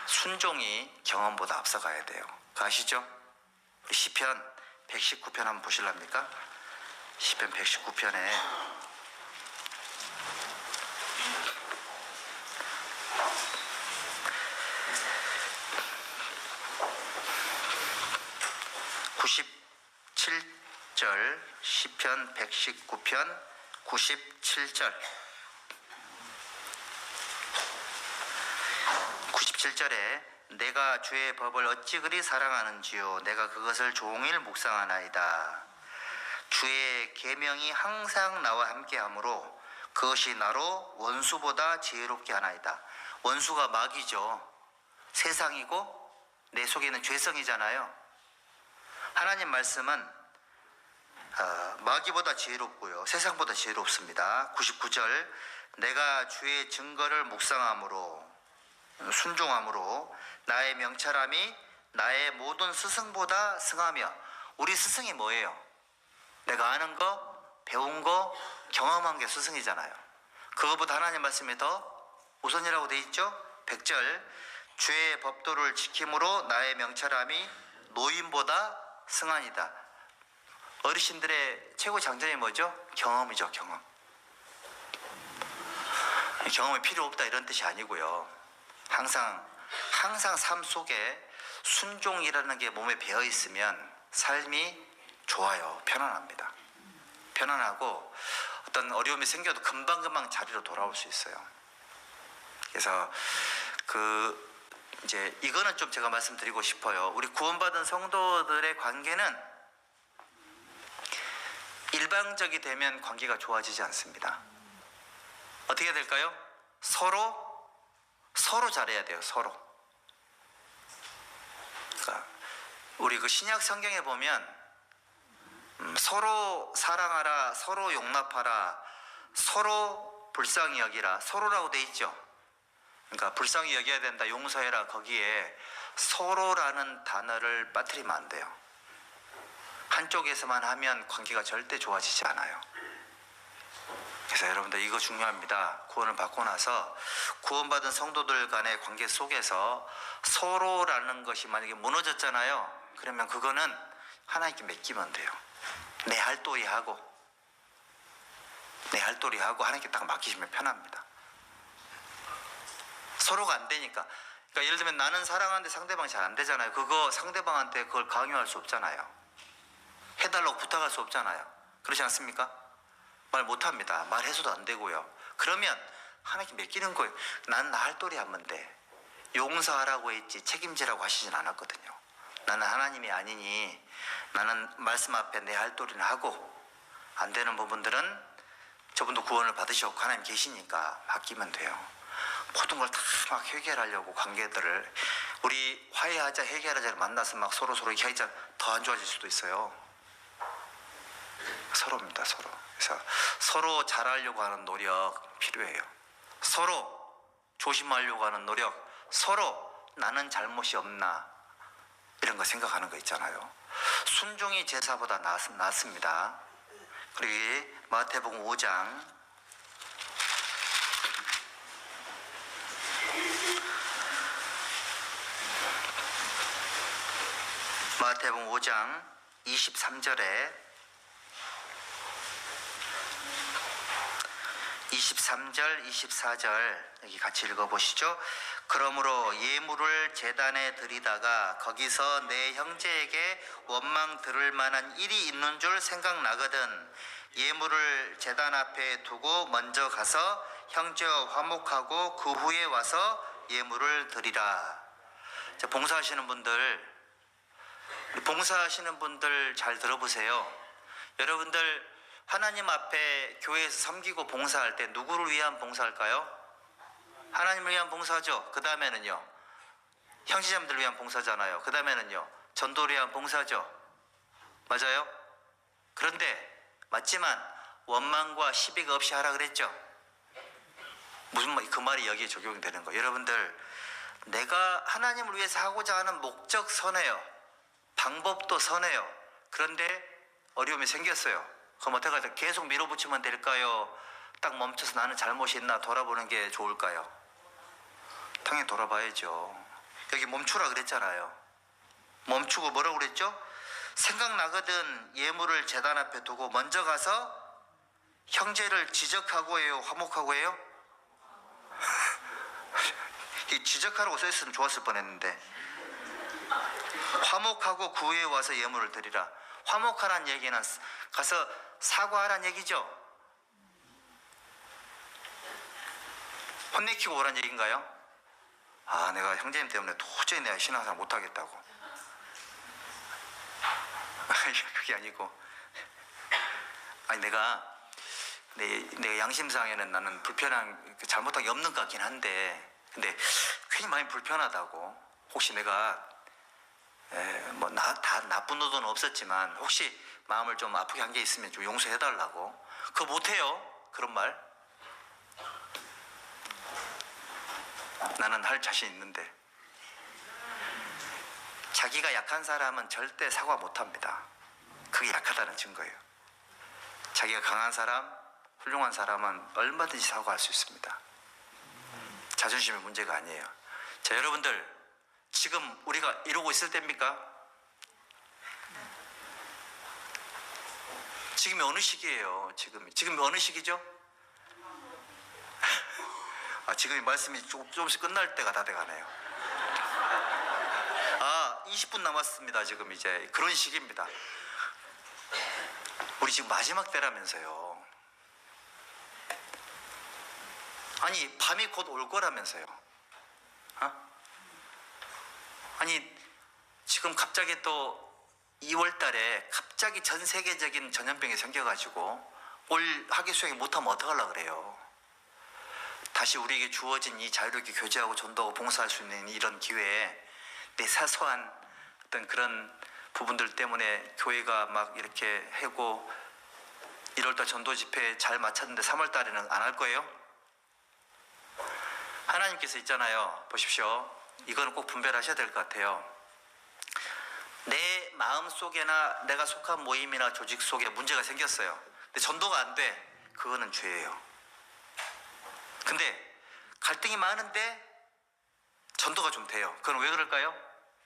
순종이 경험보다 앞서가야 돼요. 그거 아시죠? 우리 시편 119편 한번 보실랍니까? 시편 119편에 97절, 시편 119편 97절. 97절에 내가 주의 법을 어찌 그리 사랑하는지요, 내가 그것을 종일 묵상하나이다. 주의 계명이 항상 나와 함께하므로 그것이 나로 원수보다 지혜롭게 하나이다. 원수가 마귀죠. 세상이고 내 속에 있는 죄성이잖아요. 하나님 말씀은 마귀보다 지혜롭고요, 세상보다 지혜롭습니다. 99절 내가 주의 증거를 묵상함으로, 순종함으로 나의 명철함이 나의 모든 스승보다 승하며. 우리 스승이 뭐예요? 내가 아는 거, 배운 거, 경험한 게 스승이잖아요. 그거보다 하나님 말씀이 더 우선이라고 돼 있죠. 100절 주의 법도를 지킴으로 나의 명철함이 노인보다 승하니다. 어르신들의 최고 장점이 뭐죠? 경험이죠. 경험이 필요 없다 이런 뜻이 아니고요, 항상 삶 속에 순종이라는 게 몸에 배어 있으면 삶이 좋아요. 편안합니다. 편안하고 어떤 어려움이 생겨도 금방금방 자리로 돌아올 수 있어요. 그래서 이제 이거는 좀 제가 말씀드리고 싶어요. 우리 구원받은 성도들의 관계는 일방적이 되면 관계가 좋아지지 않습니다. 어떻게 될까요? 서로 잘해야 돼요. 서로. 그러니까 우리 그 신약 성경에 보면 서로 사랑하라, 서로 용납하라, 서로 불쌍히 여기라, 서로라고 돼 있죠. 그러니까 불쌍히 여겨야 된다, 용서해라, 거기에 서로라는 단어를 빠뜨리면 안 돼요. 한쪽에서만 하면 관계가 절대 좋아지지 않아요. 그래서 여러분들 이거 중요합니다. 구원을 받고 나서 구원받은 성도들 간의 관계 속에서 서로라는 것이 만약에 무너졌잖아요. 그러면 그거는 하나님께 맡기면 돼요. 내 할도리 하고 하나님께 딱 맡기시면 편합니다. 서로가 안 되니까. 그러니까 예를 들면 나는 사랑하는데 상대방이 잘 안 되잖아요. 그거 상대방한테 그걸 강요할 수 없잖아요. 해달라고 부탁할 수 없잖아요. 그렇지 않습니까? 말 못합니다. 말해서도 안 되고요. 그러면 하나님께 맡기는 거예요. 난 나 할도리 하면 돼. 용서하라고 했지 책임지라고 하시진 않았거든요. 나는 하나님이 아니니 나는 말씀 앞에 내 할도리는 하고, 안 되는 부분들은 저분도 구원을 받으셨고 하나님 계시니까 맡기면 돼요. 모든 걸 다 막 해결하려고 관계들을, 우리 화해하자 해결하자를 만나서 막 서로 이렇게 하자 더 안 좋아질 수도 있어요. 서로입니다. 서로. 그래서 서로 잘하려고 하는 노력 필요해요. 서로 조심하려고 하는 노력, 서로 나는 잘못이 없나 이런 거 생각하는 거 있잖아요. 순종이 제사보다 낫습니다. 그리고 마태복음 5장 마태복음 5장 23절에 23절, 24절 여기 같이 읽어보시죠. 그러므로 예물을 제단에 드리다가 거기서 내 형제에게 원망 들을 만한 일이 있는 줄 생각나거든 예물을 제단 앞에 두고 먼저 가서 형제와 화목하고 그 후에 와서 예물을 드리라. 자, 봉사하시는 분들 잘 들어보세요. 여러분들 하나님 앞에 교회에서 섬기고 봉사할 때 누구를 위한 봉사할까요? 하나님을 위한 봉사죠. 그 다음에는요, 형제자매들을 위한 봉사잖아요. 그 다음에는요, 전도를 위한 봉사죠. 맞아요? 그런데 맞지만 원망과 시비가 없이 하라 그랬죠. 무슨 말, 그 말이 여기에 적용되는 거예요. 여러분들, 내가 하나님을 위해서 하고자 하는 목적 선해요. 방법도 선해요. 그런데 어려움이 생겼어요. 그럼 어떻게 하죠? 계속 밀어붙이면 될까요? 딱 멈춰서 나는 잘못이 있나 돌아보는 게 좋을까요? 당연히 돌아봐야죠. 여기 멈추라 그랬잖아요. 멈추고 뭐라고 그랬죠? 생각나거든 예물을 제단 앞에 두고 먼저 가서 형제를 지적하고 해요? 화목하고 해요? 이 지적하라고 써있으면 좋았을 뻔했는데 화목하고 그 후에 와서 예물을 드리라. 화목하라는 얘기는 가서 사과하라는 얘기죠. 혼내키고 오라는 얘기인가요? 아, 내가 형제님 때문에 도저히 내가 신앙생활 못하겠다고. 그게 아니고, 아니 내가 양심상에는 나는 불편한 잘못한 게 없는 것 같긴 한데, 근데 괜히 많이 불편하다고. 혹시 내가 다 나쁜 의도는 없었지만 혹시 마음을 좀 아프게 한 게 있으면 좀 용서해달라고. 그거 못해요. 그런 말 나는 할 자신 있는데, 자기가 약한 사람은 절대 사과 못합니다. 그게 약하다는 증거예요. 자기가 강한 사람, 훌륭한 사람은 얼마든지 사과할 수 있습니다. 자존심의 문제가 아니에요. 자, 여러분들, 지금 우리가 이러고 있을 때입니까? 지금이 어느 시기예요? 지금이 어느 시기죠? 지금이 말씀이 조금씩 끝날 때가 다 돼가네요. 20분 남았습니다. 지금 이제 그런 시기입니다. 우리 지금 마지막 때라면서요. 아니, 밤이 곧 올 거라면서요. 아니, 지금 갑자기 또 2월 달에 갑자기 전 세계적인 전염병이 생겨가지고 올 학예 수행이 못하면 어떡하려고 그래요. 다시 우리에게 주어진 이 자유롭게 교제하고 전도하고 봉사할 수 있는 이런 기회에 내 사소한 어떤 그런 부분들 때문에 교회가 막 이렇게 하고 1월달 전도 집회 잘 마쳤는데 3월 달에는 안 할 거예요? 하나님께서 있잖아요. 보십시오. 이거는 꼭 분별하셔야 될 것 같아요. 내 마음 속에나 내가 속한 모임이나 조직 속에 문제가 생겼어요. 근데 전도가 안 돼. 그거는 죄예요. 근데 갈등이 많은데 전도가 좀 돼요. 그건 왜 그럴까요?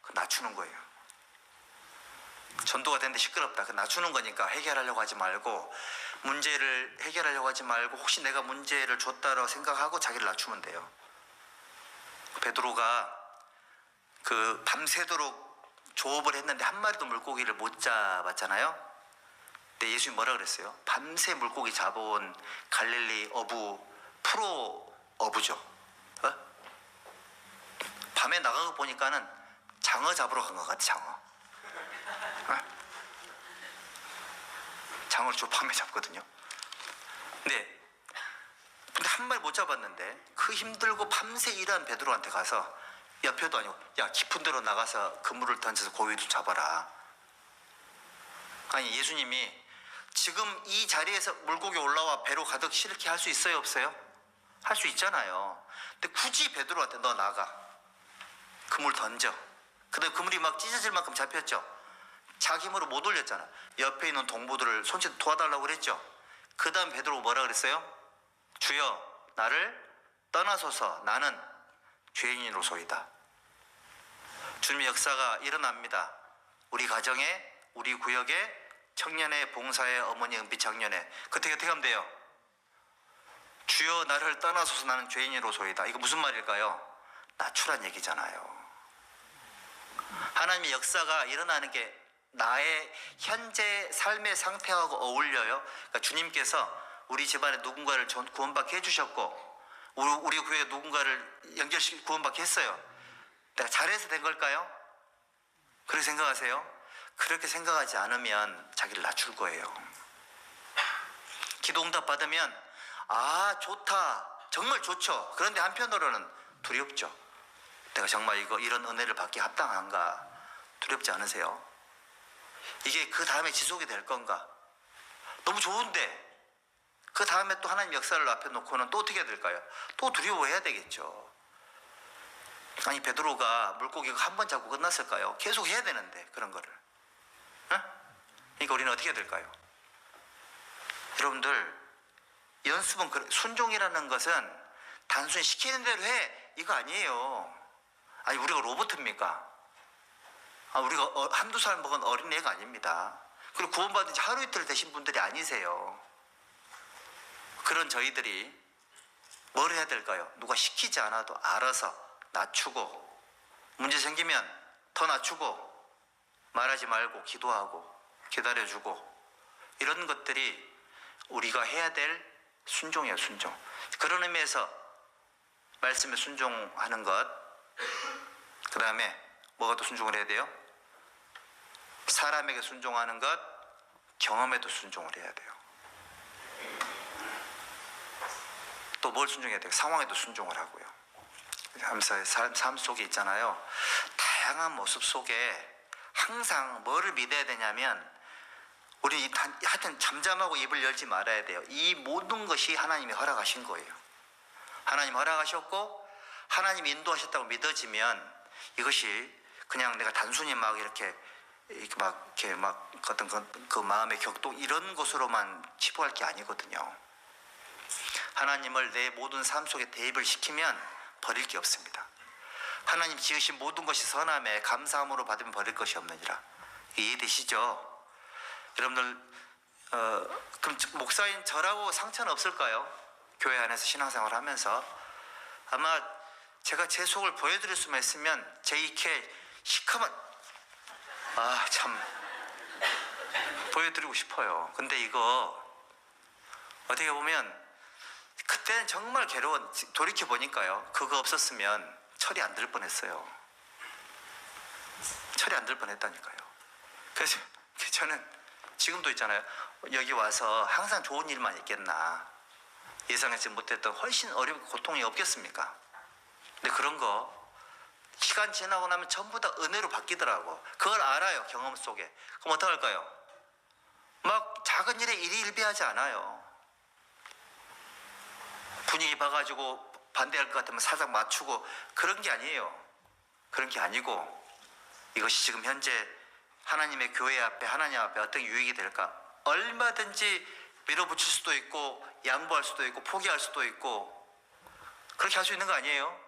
그건 낮추는 거예요. 전도가 되는데 시끄럽다. 그건 낮추는 거니까 해결하려고 하지 말고, 문제를 해결하려고 하지 말고 혹시 내가 문제를 줬다라고 생각하고 자기를 낮추면 돼요. 베드로가 그 밤새도록 조업을 했는데 한 마리도 물고기를 못 잡았잖아요. 근데 예수님 뭐라 그랬어요? 밤새 물고기 잡아온 갈릴리 어부, 프로 어부죠. 밤에 나가고 보니까는 장어 잡으러 간 것 같아. 장어를 주로 밤에 잡거든요. 근데 한 마리 못 잡았는데 그 힘들고 밤새 일한 베드로한테 가서, 옆에도 아니고, 야, 깊은 데로 나가서 그물을 던져서 고기 좀 잡아라. 아니, 예수님이 지금 이 자리에서 물고기 올라와 배로 가득 실게 할 수 있어요, 없어요? 할 수 있잖아요. 근데 굳이 베드로한테 너 나가, 그물 던져. 근데 그물이 막 찢어질 만큼 잡혔죠. 자기 힘으로 못 올렸잖아. 옆에 있는 동무들을 손짓 도와달라고 그랬죠. 그 다음 베드로 뭐라 그랬어요? 주여, 나를 떠나소서, 나는 죄인으로소이다. 주님의 역사가 일어납니다. 우리 가정에, 우리 구역에, 청년의 봉사의 어머니 은빛 작년에. 그때 어떻게 하면 돼요? 주여 나를 떠나소서 나는 죄인이로소이다. 이거 무슨 말일까요? 낮추란 얘기잖아요. 하나님의 역사가 일어나는 게 나의 현재 삶의 상태하고 어울려요. 그러니까 주님께서 우리 집안에 누군가를 구원받게 해주셨고 우리 교회에 누군가를 연결시켜 구원받게 했어요. 내가 잘해서 된 걸까요? 그렇게 생각하세요? 그렇게 생각하지 않으면 자기를 낮출 거예요. 기도 응답 받으면 아 좋다 정말 좋죠. 그런데 한편으로는 두렵죠. 내가 정말 이런 은혜를 받기 합당한가 두렵지 않으세요? 이게 그 다음에 지속이 될 건가? 너무 좋은데 그 다음에 또 하나님 역사를 앞에 놓고는 또 어떻게 해야 될까요? 또 두려워해야 되겠죠. 아니 베드로가 물고기가 한 번 잡고 끝났을까요? 계속 해야 되는데 그런 거를. 응? 그러니까 우리는 어떻게 해야 될까요? 여러분들 연습은 순종이라는 것은 단순히 시키는 대로 해 이거 아니에요. 아니 우리가 로봇입니까? 우리가 한두 살 먹은 어린애가 아닙니다. 그리고 구원받은 지 하루 이틀 되신 분들이 아니세요. 그런 저희들이 뭘 해야 될까요? 누가 시키지 않아도 알아서 낮추고 문제 생기면 더 낮추고 말하지 말고 기도하고 기다려주고 이런 것들이 우리가 해야 될 순종이에요. 순종. 그런 의미에서 말씀에 순종하는 것, 그 다음에 뭐가 또 순종을 해야 돼요? 사람에게 순종하는 것, 경험에도 순종을 해야 돼요. 또 뭘 순종해야 돼요? 상황에도 순종을 하고요. 하면서 삶 속에 있잖아요. 다양한 모습 속에 항상 뭐를 믿어야 되냐면 우리 하여튼 잠잠하고 입을 열지 말아야 돼요. 이 모든 것이 하나님이 허락하신 거예요. 하나님 허락하셨고 하나님 인도하셨다고 믿어지면 이것이 그냥 내가 단순히 막 이렇게 어떤 그 마음의 격동 이런 것으로만 치부할 게 아니거든요. 하나님을 내 모든 삶 속에 대입을 시키면 버릴 게 없습니다. 하나님 지으신 모든 것이 선함에 감사함으로 받으면 버릴 것이 없느니라. 이해되시죠? 여러분들 그럼 목사인 저라고 상처는 없을까요? 교회 안에서 신앙생활을 하면서 아마 제가 제 속을 보여드릴 수만 있으면 제 이렇게 시커먼 참 보여드리고 싶어요. 근데 이거 어떻게 보면 그때는 정말 괴로운 돌이켜보니까요 그거 없었으면 철이 안 들 뻔했어요. 철이 안 들 뻔했다니까요. 그래서 저는 지금도 있잖아요. 여기 와서 항상 좋은 일만 있겠나 예상하지 못했던 훨씬 어렵고 고통이 없겠습니까? 근데 그런 거 시간 지나고 나면 전부 다 은혜로 바뀌더라고. 그걸 알아요. 경험 속에. 그럼 어떡할까요? 막 작은 일에 일희일비하지 않아요. 분위기 봐가지고 반대할 것 같으면 살짝 맞추고 그런 게 아니에요. 그런 게 아니고 이것이 지금 현재 하나님의 교회 앞에 하나님 앞에 어떤 유익이 될까? 얼마든지 밀어붙일 수도 있고 양보할 수도 있고 포기할 수도 있고 그렇게 할 수 있는 거 아니에요?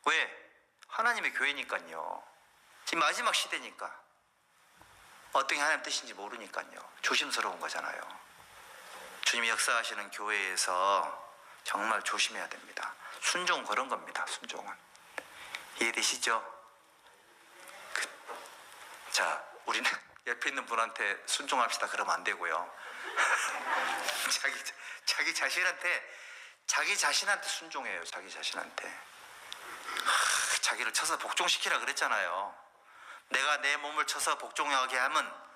왜? 하나님의 교회니까요. 지금 마지막 시대니까 어떤 게 하나님 뜻인지 모르니까요. 조심스러운 거잖아요. 주님이 역사하시는 교회에서 정말 조심해야 됩니다. 순종 그런 겁니다. 순종은. 이해되시죠? 자, 우리는 옆에 있는 분한테 순종합시다 그러면 안 되고요. 자기 자신한테 순종해요. 자기 자신한테. 자기를 쳐서 복종시키라 그랬잖아요. 내가 내 몸을 쳐서 복종하게 하면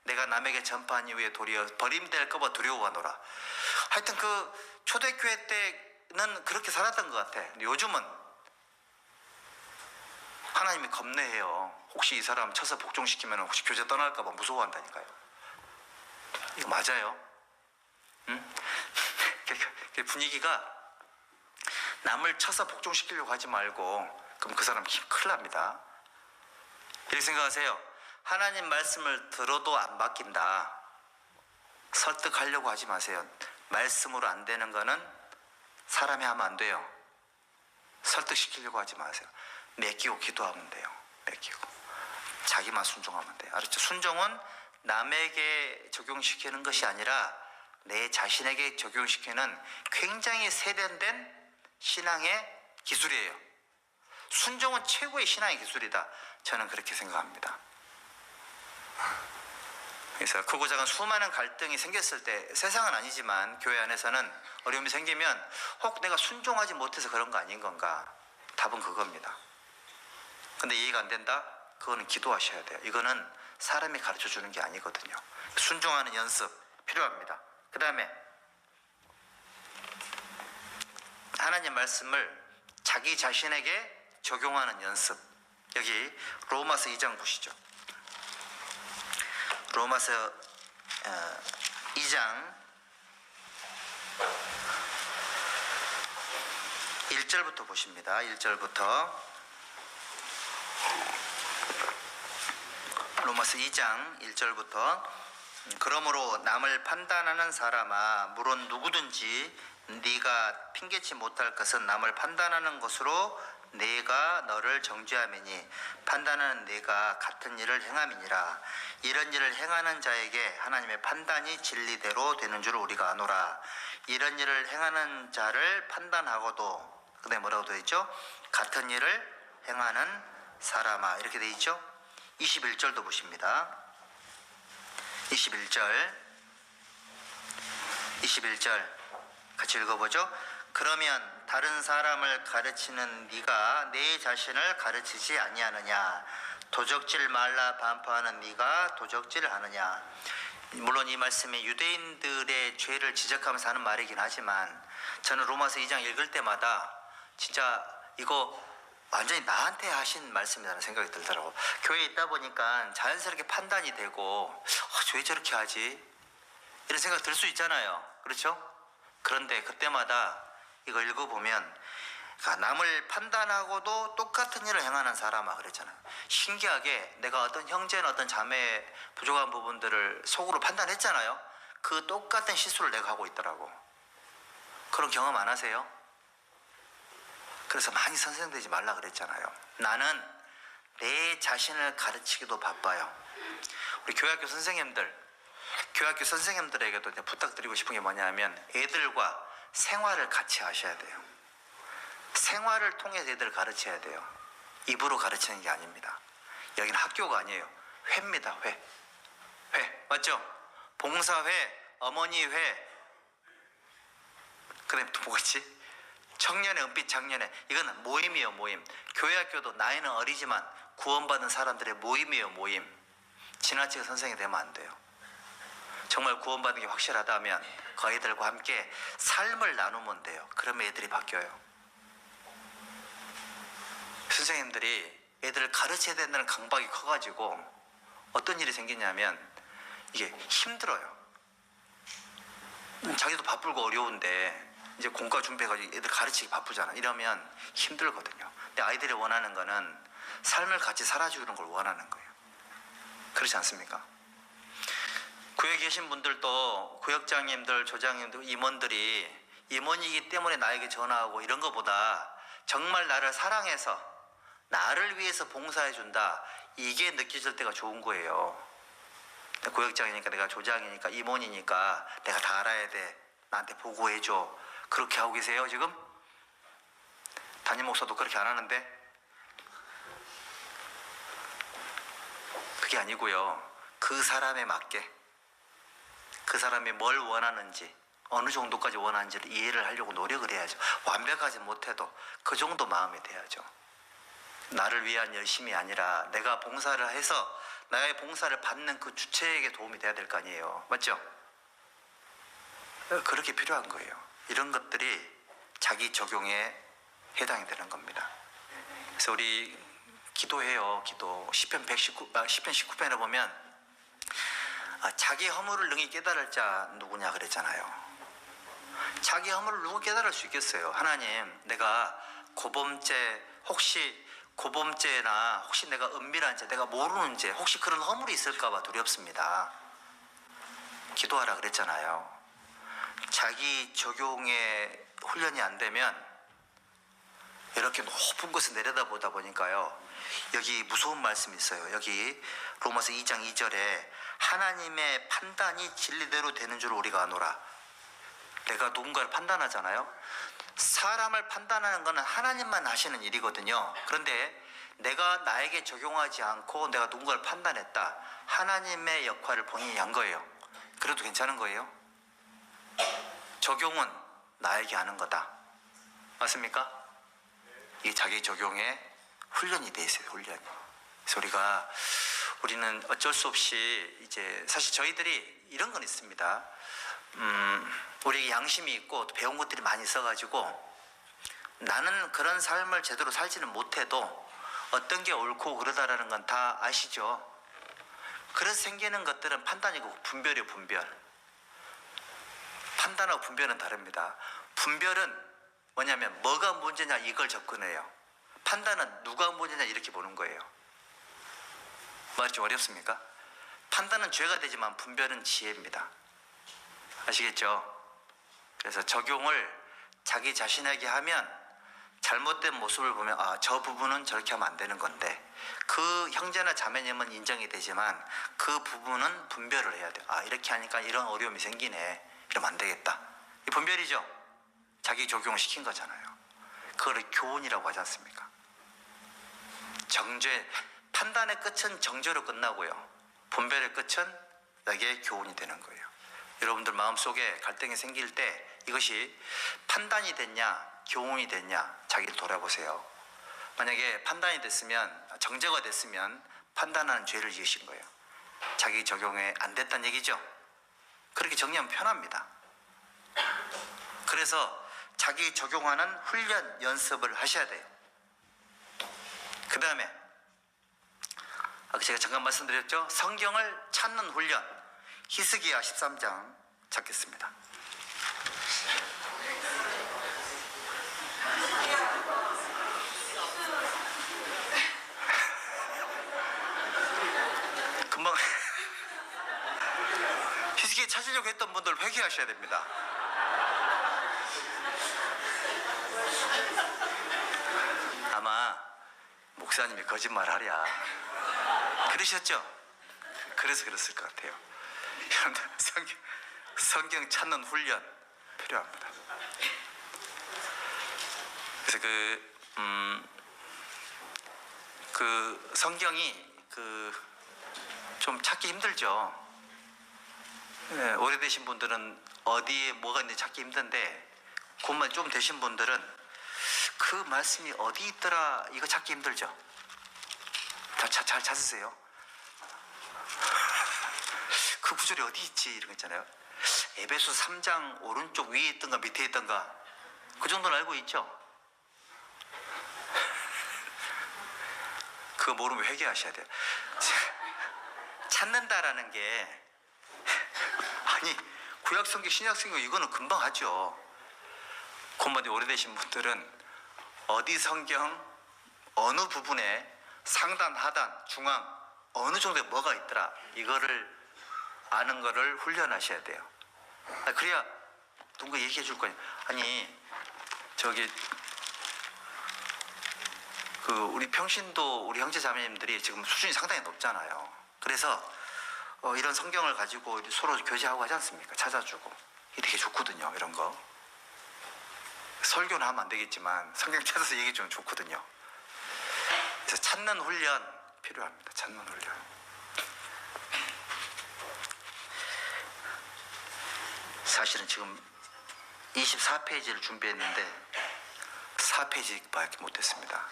내가 남에게 전파한 이후에 도리어 버림될까 봐 두려워하노라. 하여튼 그 초대교회 때는 그렇게 살았던 것 같아. 근데 요즘은 하나님이 겁내해요. 혹시 이 사람 쳐서 복종시키면 혹시 교제 떠날까 봐 무서워한다니까요. 이거 맞아요? 응? 분위기가 남을 쳐서 복종시키려고 하지 말고 그럼 그 사람 큰일 납니다. 이렇게 생각하세요. 하나님 말씀을 들어도 안 바뀐다. 설득하려고 하지 마세요. 말씀으로 안 되는 거는 사람이 하면 안 돼요. 설득시키려고 하지 마세요. 맡기고 기도하면 돼요. 맡기고 자기만 순종하면 돼요. 알았죠? 순종은 남에게 적용시키는 것이 아니라 내 자신에게 적용시키는 굉장히 세련된 신앙의 기술이에요. 순종은 최고의 신앙의 기술이다. 저는 그렇게 생각합니다. 그래서 크고 작은 수많은 갈등이 생겼을 때, 세상은 아니지만 교회 안에서는 어려움이 생기면 혹 내가 순종하지 못해서 그런 거 아닌 건가? 답은 그겁니다. 근데 이해가 안 된다? 그거는 기도하셔야 돼요. 이거는 사람이 가르쳐 주는 게 아니거든요. 순종하는 연습 필요합니다. 그 다음에 하나님 말씀을 자기 자신에게 적용하는 연습. 여기 로마서 2장 보시죠. 로마서 2장 1절부터 보십니다. 1절부터 로마서 2장 1절부터 그러므로 남을 판단하는 사람아 물론 누구든지 네가 핑계치 못할 것은 남을 판단하는 것으로 네가 너를 정죄함이니 판단하는 네가 같은 일을 행함이니라. 이런 일을 행하는 자에게 하나님의 판단이 진리대로 되는 줄 우리가 아노라. 이런 일을 행하는 자를 판단하고도, 그다음에 뭐라고 되어 있죠? 같은 일을 행하는 사람아, 이렇게 되어 있죠. 21절도 보십니다. 21절 같이 읽어보죠. 그러면 다른 사람을 가르치는 네가 내 자신을 가르치지 아니하느냐? 도적질 말라 반포하는 네가 도적질 하느냐? 물론 이 말씀이 유대인들의 죄를 지적하면서 하는 말이긴 하지만 저는 로마서 2장 읽을 때마다 진짜 이거 완전히 나한테 하신 말씀이라는 생각이 들더라고. 교회에 있다 보니까 자연스럽게 판단이 되고 왜 저렇게 하지? 이런 생각 들 수 있잖아요. 그렇죠? 그런데 그때마다 이거 읽어보면 남을 판단하고도 똑같은 일을 행하는 사람아 그랬잖아요. 신기하게 내가 어떤 형제나 어떤 자매의 부족한 부분들을 속으로 판단했잖아요. 그 똑같은 실수를 내가 하고 있더라고. 그런 경험 안 하세요? 그래서 많이 선생되지 말라 그랬잖아요. 나는 내 자신을 가르치기도 바빠요. 우리 교회학교 선생님들에게도 부탁드리고 싶은 게 뭐냐면 애들과 생활을 같이 하셔야 돼요. 생활을 통해서 애들을 가르쳐야 돼요. 입으로 가르치는 게 아닙니다. 여기는 학교가 아니에요. 회입니다. 회 맞죠? 봉사회, 어머니회, 그 다음에 또 뭐겠지? 청년의 은빛 장년회. 이건 모임이에요. 모임. 교회학교도 나이는 어리지만 구원받은 사람들의 모임이에요. 모임. 지나치게 선생이 되면 안 돼요. 정말 구원받은 게 확실하다면 그 아이들과 함께 삶을 나누면 돼요. 그러면 애들이 바뀌어요. 선생님들이 애들을 가르쳐야 된다는 강박이 커가지고 어떤 일이 생기냐면 이게 힘들어요. 자기도 바쁘고 어려운데 이제 공과 준비해가지고 애들 가르치기 바쁘잖아. 이러면 힘들거든요. 근데 아이들이 원하는 거는 삶을 같이 살아주는 걸 원하는 거예요. 그렇지 않습니까? 구역에 계신 분들도 구역장님들, 조장님들, 임원들이 임원이기 때문에 나에게 전화하고 이런 것보다 정말 나를 사랑해서 나를 위해서 봉사해준다, 이게 느껴질 때가 좋은 거예요. 구역장이니까 내가 조장이니까 임원이니까 내가 다 알아야 돼, 나한테 보고해줘, 그렇게 하고 계세요 지금? 담임 목사도 그렇게 안 하는데? 그게 아니고요. 그 사람에 맞게, 그 사람이 뭘 원하는지, 어느 정도까지 원하는지를 이해를 하려고 노력을 해야죠. 완벽하지 못해도 그 정도 마음이 돼야죠. 나를 위한 열심이 아니라 내가 봉사를 해서 나의 봉사를 받는 그 주체에게 도움이 돼야 될 거 아니에요. 맞죠? 그렇게 필요한 거예요. 이런 것들이 자기 적용에 해당이 되는 겁니다. 그래서 우리 기도해요. 기도. 시편 19편에 보면 자기 허물을 능히 깨달을 자 누구냐 그랬잖아요. 자기 허물을 누구 깨달을 수 있겠어요? 하나님, 내가 고범죄, 혹시 고범죄나 혹시 내가 은밀한 죄, 내가 모르는 죄, 혹시 그런 허물이 있을까 봐 두렵습니다. 기도하라 그랬잖아요. 자기 적용에 훈련이 안 되면 이렇게 높은 곳을 내려다보다 보니까요, 여기 무서운 말씀이 있어요. 여기 로마서 2장 2절에 하나님의 판단이 진리대로 되는 줄 우리가 아노라. 내가 누군가를 판단하잖아요. 사람을 판단하는 것은 하나님만 하시는 일이거든요. 그런데 내가 나에게 적용하지 않고 내가 누군가를 판단했다. 하나님의 역할을 본인이 한 거예요. 그래도 괜찮은 거예요? 적용은 나에게 하는 거다. 맞습니까? 이게 자기 적용에 훈련이 돼 있어요. 훈련이. 그래서 우리는 어쩔 수 없이 이제 사실 저희들이 이런 건 있습니다. 우리에게 양심이 있고 또 배운 것들이 많이 있어가지고 나는 그런 삶을 제대로 살지는 못해도 어떤 게 옳고 그러다라는 건 다 아시죠? 그래서 생기는 것들은 판단이고 분별이에요. 분별. 판단하고 분별은 다릅니다. 분별은 뭐냐면 뭐가 문제냐 이걸 접근해요. 판단은 누가 문제냐 이렇게 보는 거예요. 말이 좀 어렵습니까? 판단은 죄가 되지만 분별은 지혜입니다. 아시겠죠? 그래서 적용을 자기 자신에게 하면 잘못된 모습을 보면 아, 저 부분은 저렇게 하면 안 되는 건데 그 형제나 자매님은 인정이 되지만 그 부분은 분별을 해야 돼요. 아, 이렇게 하니까 이런 어려움이 생기네. 이러면 안 되겠다. 이 분별이죠. 자기 적용을 시킨 거잖아요. 그거를 교훈이라고 하지 않습니까? 정죄, 판단의 끝은 정죄로 끝나고요. 분별의 끝은 내게 교훈이 되는 거예요. 여러분들 마음속에 갈등이 생길 때 이것이 판단이 됐냐 교훈이 됐냐 자기를 돌아보세요. 만약에 판단이 됐으면 정죄가 됐으면 판단하는 죄를 지으신 거예요. 자기 적용에 안 됐다는 얘기죠. 그렇게 정리하면 편합니다. 그래서 자기 적용하는 훈련 연습을 하셔야 돼요. 그 다음에 아까 제가 잠깐 말씀드렸죠. 성경을 찾는 훈련. 히스기야 13장 찾겠습니다. 금방 히스기야 찾으려고 했던 분들 회개하셔야 됩니다. 아마 목사님이 거짓말하랴 그러셨죠? 그래서 그랬을 것 같아요. 여러분들 성경 찾는 훈련 필요합니다. 그래서 그 성경이 좀 찾기 힘들죠. 네, 오래되신 분들은 어디에 뭐가 있는지 찾기 힘든데 그것만 좀 되신 분들은 그 말씀이 어디 있더라 이거 찾기 힘들죠. 잘 찾으세요. 그 구절이 어디 있지 이런 거 있잖아요. 에베소 3장 오른쪽 위에 있던가 밑에 있던가 그 정도는 알고 있죠. 그거 모르면 회개하셔야 돼요. 찾는다라는 게 아니 구약성경 신약성경 이거는 금방 하죠. 그것만 오래되신 분들은 어디 성경 어느 부분에 상단 하단 중앙 어느 정도에 뭐가 있더라 이거를 아는 거를 훈련하셔야 돼요. 그래야 누군가 얘기해 줄 거예요. 아니 우리 평신도 우리 형제 자매님들이 지금 수준이 상당히 높잖아요. 그래서 이런 성경을 가지고 서로 교제하고 하지 않습니까? 찾아주고 이게 되게 좋거든요. 이런 거 설교는 하면 안 되겠지만 성경 찾아서 얘기해 주면 좋거든요. 그래서 찾는 훈련 필요합니다. 찾는 훈련. 사실은 지금 24페이지를 준비했는데 4페이지밖에 못했습니다.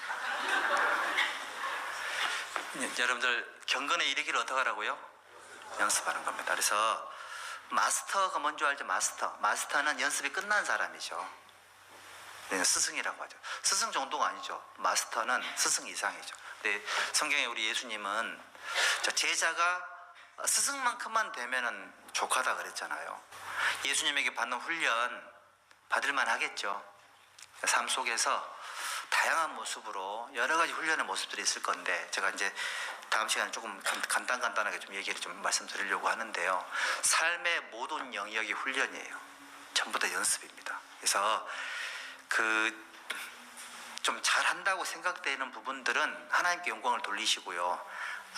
여러분들 경건의 이르기를 어떻게 하라고요? 연습하는 겁니다. 그래서 마스터가 뭔지 알죠? 마스터는 연습이 끝난 사람이죠. 스승이라고 하죠. 스승 정도가 아니죠. 마스터는 스승 이상이죠. 근데 성경에 우리 예수님은 제자가 스승만큼만 되면은 족하다 그랬잖아요. 예수님에게 받는 훈련 받을만 하겠죠. 삶 속에서 다양한 모습으로 여러 가지 훈련의 모습들이 있을 건데 제가 이제 다음 시간에 조금 간단하게 좀 얘기를 좀 말씀드리려고 하는데요. 삶의 모든 영역이 훈련이에요. 전부 다 연습입니다. 그래서 좀 잘한다고 생각되는 부분들은 하나님께 영광을 돌리시고요.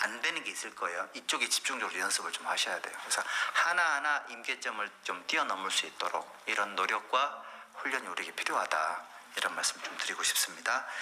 안 되는 게 있을 거예요. 이쪽에 집중적으로 연습을 좀 하셔야 돼요. 그래서 하나하나 임계점을 좀 뛰어넘을 수 있도록 이런 노력과 훈련이 우리에게 필요하다. 이런 말씀 좀 드리고 싶습니다.